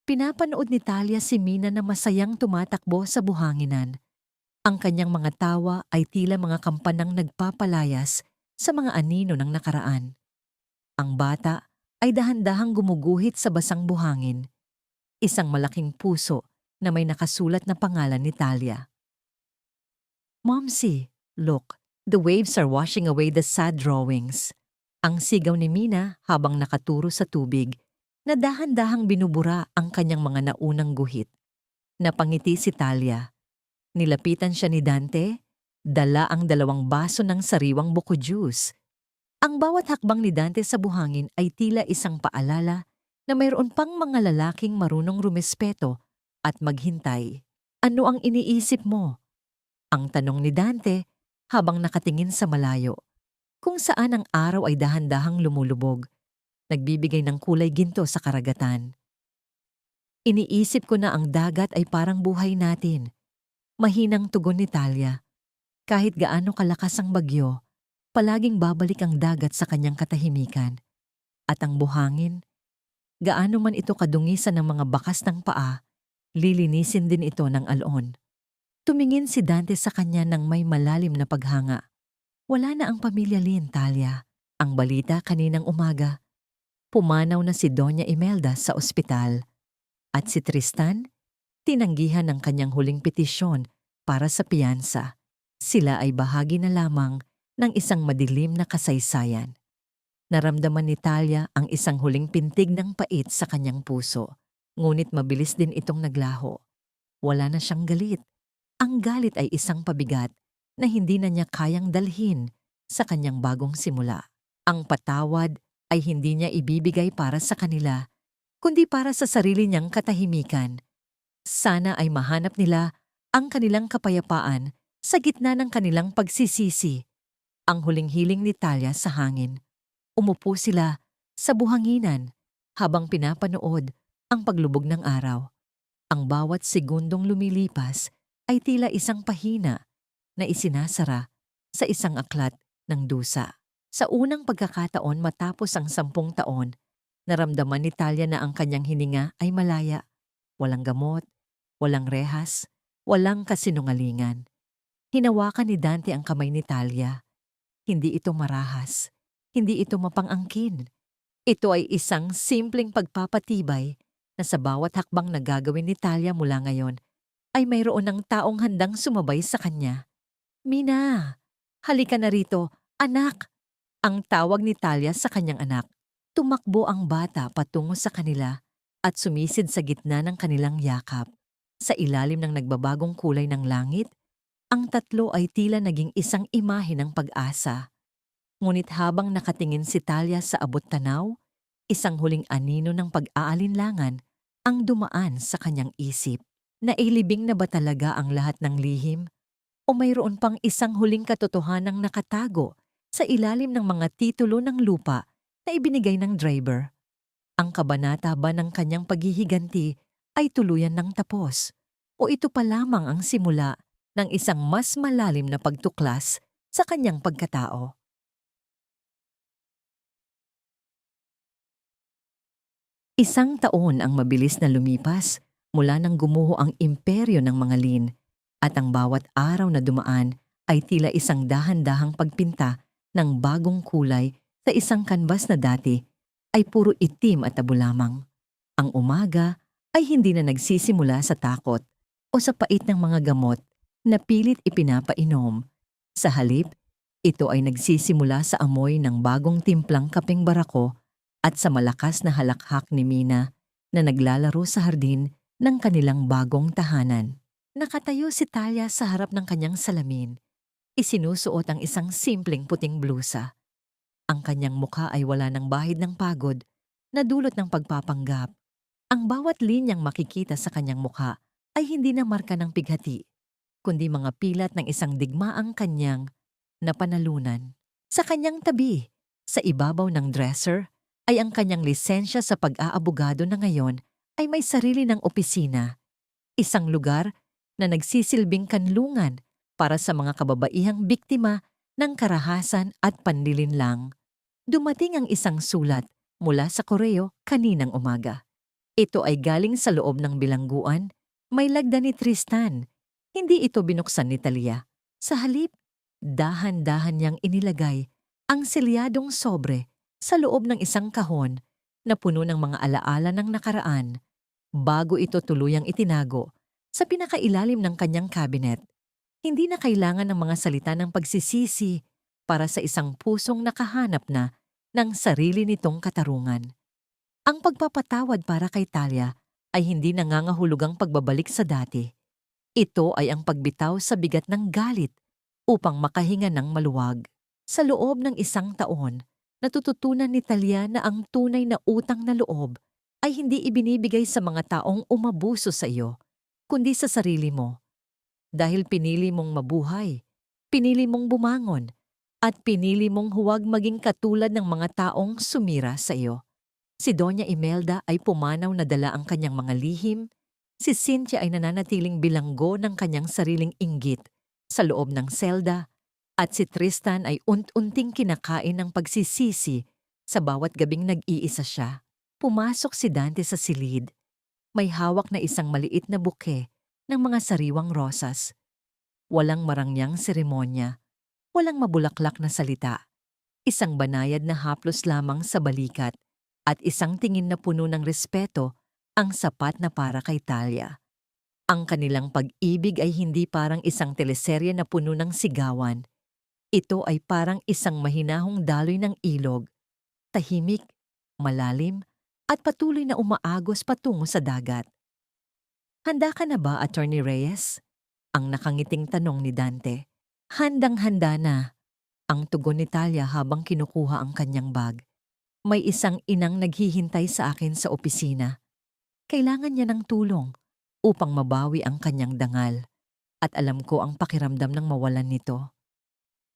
Pinapanood ni Talia si Mina na masayang tumatakbo sa buhanginan. Ang kanyang mga tawa ay tila mga kampanang nagpapalayas sa mga anino ng nakaraan. Ang bata ay dahan-dahang gumuguhit sa basang buhangin. Isang malaking puso na may nakasulat na pangalan ni Talia. Momsy, look, the waves are washing away the sad drawings. Ang sigaw ni Mina habang nakaturo sa tubig na dahan-dahang binubura ang kanyang mga naunang guhit. Napangiti si Talia. Nilapitan siya ni Dante, dala ang 2 baso ng sariwang buko juice. Ang bawat hakbang ni Dante sa buhangin ay tila isang paalala na mayroon pang mga lalaking marunong rumespeto at maghintay. Ano ang iniisip mo? Ang tanong ni Dante habang nakatingin sa malayo, kung saan ang araw ay dahan-dahang lumulubog, nagbibigay ng kulay ginto sa karagatan. Iniisip ko na ang dagat ay parang buhay natin. Mahinang tugon ni Talia. Kahit gaano kalakas ang bagyo, palaging babalik ang dagat sa kanyang katahimikan. At ang buhangin, gaano man ito kadungisan ng mga bakas ng paa, lilinisin din ito ng alon. Tumingin si Dante sa kanya ng may malalim na paghanga. Wala na ang pamilya Lynn, Talia. Ang balita kaninang umaga. Pumanaw na si Doña Imelda sa ospital. At si Tristan, tinanggihan ng kanyang huling petisyon para sa piyansa. Sila ay bahagi na lamang ng isang madilim na kasaysayan. Naramdaman ni Talia ang isang huling pintig ng pait sa kanyang puso. Ngunit mabilis din itong naglaho. Wala na siyang galit. Ang galit ay isang pabigat na hindi na niya kayang dalhin sa kanyang bagong simula. Ang patawad ay hindi niya ibibigay para sa kanila, kundi para sa sarili niyang katahimikan. Sana ay mahanap nila ang kanilang kapayapaan sa gitna ng kanilang pagsisisi. Ang huling hiling ni Talia sa hangin. Umupo sila sa buhanginan habang pinapanood ang paglubog ng araw. Ang bawat segundong lumilipas ay tila isang pahina na isinasara sa isang aklat ng dusa. Sa unang pagkakataon matapos ang 10 taon, naramdaman ni Talia na ang kanyang hininga ay malaya. Walang gamot, walang rehas, walang kasinungalingan. Hinawakan ni Dante ang kamay ni Talia. Hindi ito marahas, hindi ito mapang-angkin. Ito ay isang simpleng pagpapatibay na sa bawat hakbang na gagawin ni Talia mula ngayon, ay mayroon ng taong handang sumabay sa kanya. Mina, halika na rito, anak! Ang tawag ni Talia sa kanyang anak. Tumakbo ang bata patungo sa kanila at sumisid sa gitna ng kanilang yakap. Sa ilalim ng nagbabagong kulay ng langit, ang tatlo ay tila naging isang imahe ng pag-asa. Ngunit habang nakatingin si Talia sa abot tanaw, isang huling anino ng pag-aalinlangan ang dumaan sa kanyang isip. Nailibing na ba talaga ang lahat ng lihim? O mayroon pang isang huling katotohanang nakatago sa ilalim ng mga titulo ng lupa na ibinigay ng driver? Ang kabanata ba ng kanyang paghihiganti ay tuluyan ng tapos? O ito pa lamang ang simula ng isang mas malalim na pagtuklas sa kanyang pagkatao? Isang taon ang mabilis na lumipas mula nang gumuho ang imperyo ng mga Lin, at ang bawat araw na dumaan ay tila isang dahan-dahang pagpinta ng bagong kulay sa isang kanbas na dati ay puro itim at tabo lamang. Ang umaga ay hindi na nagsisimula sa takot o sa pait ng mga gamot na pilit ipinapainom. Sa halip, ito ay nagsisimula sa amoy ng bagong timplang kapeng barako at sa malakas na halakhak ni Mina na naglalaro sa hardin ng kanilang bagong tahanan. Nakatayo si Talia sa harap ng kanyang salamin. Isinusuot ang isang simpleng puting blusa. Ang kanyang mukha ay wala ng bahid ng pagod na dulot ng pagpapanggap. Ang bawat linyang makikita sa kanyang mukha ay hindi na marka ng pighati, kundi mga pilat ng isang digmaang kanyang napanalunan. Sa kanyang tabi, sa ibabaw ng dresser, ay ang kanyang lisensya sa pag-aabogado na ngayon ay may sarili ng opisina. Isang lugar na nagsisilbing kanlungan para sa mga kababaihang biktima ng karahasan at panlilinlang. Dumating ang isang sulat mula sa koreo kaninang umaga. Ito ay galing sa loob ng bilangguan, may lagda ni Tristan. Hindi ito binuksan ni Talia. Sa halip, dahan-dahan niyang inilagay ang selyadong sobre sa loob ng isang kahon na puno ng mga alaala ng nakaraan bago ito tuluyang itinago sa pinakailalim ng kanyang kabinet. Hindi na kailangan ng mga salita ng pagsisisi para sa isang pusong nakahanap na ng sarili nitong katarungan. Ang pagpapatawad para kay Talia ay hindi nangangahulugang pagbabalik sa dati. Ito ay ang pagbitaw sa bigat ng galit upang makahinga ng maluwag. Sa loob ng 1 taon, natututunan ni Talia na ang tunay na utang na loob ay hindi ibinibigay sa mga taong umabuso sa iyo, kundi sa sarili mo. Dahil pinili mong mabuhay, pinili mong bumangon, at pinili mong huwag maging katulad ng mga taong sumira sa iyo. Si Doña Imelda ay pumanaw na dala ang kanyang mga lihim, si Cynthia ay nananatiling bilanggo ng kanyang sariling inggit sa loob ng selda, at si Tristan ay unting kinakain ng pagsisisi sa bawat gabing nag-iisa siya. Pumasok si Dante sa silid. May hawak na isang maliit na buke ng mga sariwang rosas. Walang marangyang seremonya, walang mabulaklak na salita. Isang banayad na haplos lamang sa balikat at isang tingin na puno ng respeto ang sapat na para kay Talia. Ang kanilang pag-ibig ay hindi parang isang teleserye na puno ng sigawan. Ito ay parang isang mahinahong daloy ng ilog, tahimik, malalim, at patuloy na umaagos patungo sa dagat. "Handa ka na ba, Attorney Reyes?" Ang nakangiting tanong ni Dante. "Handang-handa na," ang tugon ni Talia habang kinukuha ang kanyang bag. "May isang inang naghihintay sa akin sa opisina. Kailangan niya ng tulong upang mabawi ang kanyang dangal, at alam ko ang pakiramdam ng mawalan nito."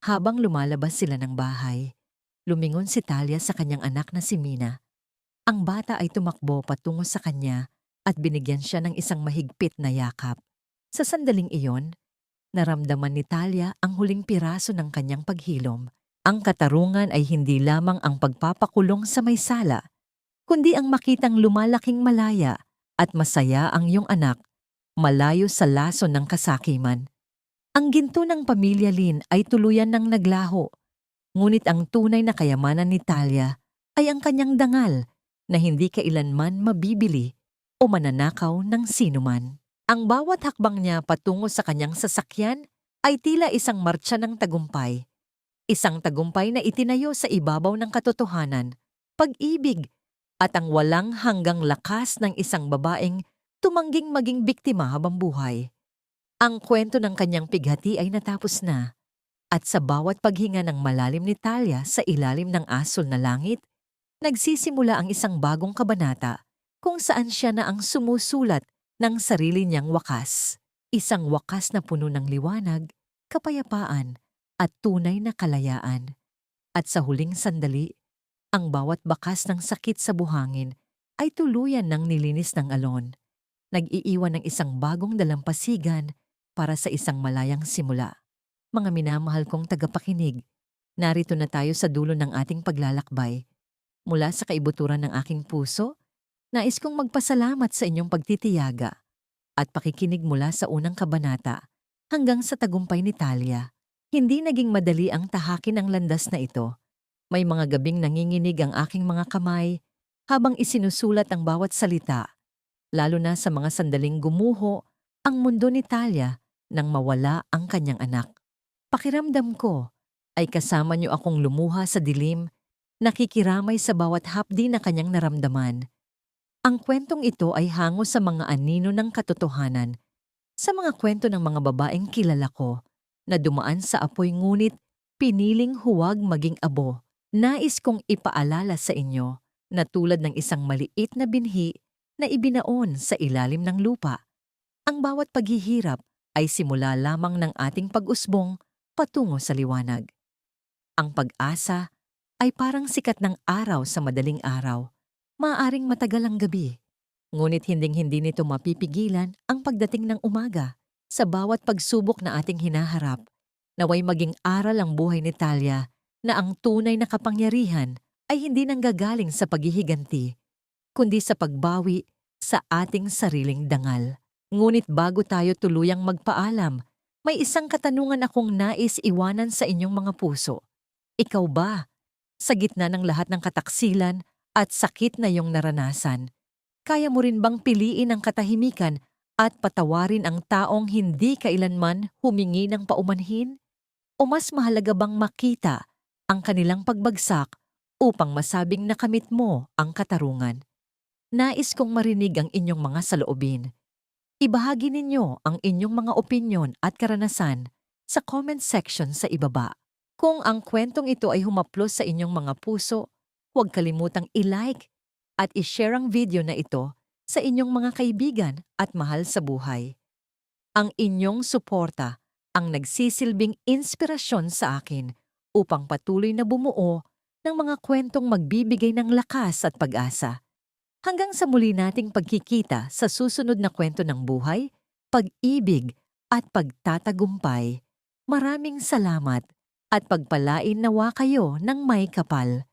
Habang lumalabas sila ng bahay, lumingon si Talia sa kanyang anak na si Mina. Ang bata ay tumakbo patungo sa kanya at binigyan siya ng isang mahigpit na yakap. Sa sandaling iyon, naramdaman ni Talia ang huling piraso ng kanyang paghilom. Ang katarungan ay hindi lamang ang pagpapakulong sa may sala, kundi ang makitang lumalaking malaya at masaya ang iyong anak, malayo sa lason ng kasakiman. Ang ginto ng pamilya Lin ay tuluyan ng naglaho, ngunit ang tunay na kayamanan ni Talia ay ang kanyang dangal na hindi kailanman mabibili o mananakaw ng sinuman. Ang bawat hakbang niya patungo sa kanyang sasakyan ay tila isang martsa ng tagumpay. Isang tagumpay na itinayo sa ibabaw ng katotohanan, pag-ibig, at ang walang hanggang lakas ng isang babaeng tumangging maging biktima habang buhay. Ang kwento ng kanyang pighati ay natapos na, at sa bawat paghinga ng malalim ni Talia sa ilalim ng asol na langit, nagsisimula ang isang bagong kabanata kung saan siya na ang sumusulat ng sarili niyang wakas. Isang wakas na puno ng liwanag, kapayapaan, at tunay na kalayaan. At sa huling sandali, ang bawat bakas ng sakit sa buhangin ay tuluyan ng nilinis ng alon. Nag-iiwan ng isang bagong dalampasigan para sa isang malayang simula. Mga minamahal kong tagapakinig, narito na tayo sa dulo ng ating paglalakbay. Mula sa kaibuturan ng aking puso, nais kong magpasalamat sa inyong pagtitiyaga at pakikinig mula sa unang kabanata hanggang sa tagumpay ni Talia. Hindi naging madali ang tahakin ang landas na ito. May mga gabing nanginginig ang aking mga kamay habang isinusulat ang bawat salita, lalo na sa mga sandaling gumuho ang mundo ni Talia nang mawala ang kanyang anak. Pakiramdam ko ay kasama niyo akong lumuha sa dilim, nakikiramay sa bawat hapdi na kanyang naramdaman. Ang kwentong ito ay hango sa mga anino ng katotohanan, sa mga kwento ng mga babaeng kilala ko na dumaan sa apoy ngunit piniling huwag maging abo. Nais kong ipaalala sa inyo na tulad ng isang maliit na binhi na ibinaon sa ilalim ng lupa, ang bawat paghihirap ay simula lamang ng ating pag-usbong patungo sa liwanag. Ang pag-asa ay parang sikat ng araw sa madaling araw. Maaaring matagal ang gabi, ngunit hinding-hindi nito mapipigilan ang pagdating ng umaga. Sa bawat pagsubok na ating hinaharap, naway maging aral ang buhay ni Talia na ang tunay na kapangyarihan ay hindi nanggagaling sa paghihiganti, kundi sa pagbawi sa ating sariling dangal. Ngunit bago tayo tuluyang magpaalam, may isang katanungan akong nais iwanan sa inyong mga puso. Ikaw ba, sa gitna ng lahat ng kataksilan at sakit na iyong naranasan, kaya mo rin bang piliin ang katahimikan at patawarin ang taong hindi kailanman humingi ng paumanhin? O mas mahalaga bang makita ang kanilang pagbagsak upang masabing nakamit mo ang katarungan? Nais kong marinig ang inyong mga saloobin. Ibahagi ninyo ang inyong mga opinyon at karanasan sa comment section sa ibaba. Kung ang kwentong ito ay humaplos sa inyong mga puso, huwag kalimutang i-like at i-share ang video na ito sa inyong mga kaibigan at mahal sa buhay. Ang inyong suporta ang nagsisilbing inspirasyon sa akin upang patuloy na bumuo ng mga kwentong magbibigay ng lakas at pag-asa. Hanggang sa muli nating pagkikita sa susunod na kwento ng buhay, pag-ibig at pagtatagumpay. Maraming salamat at pagpalain nawa kayo ng may kapal.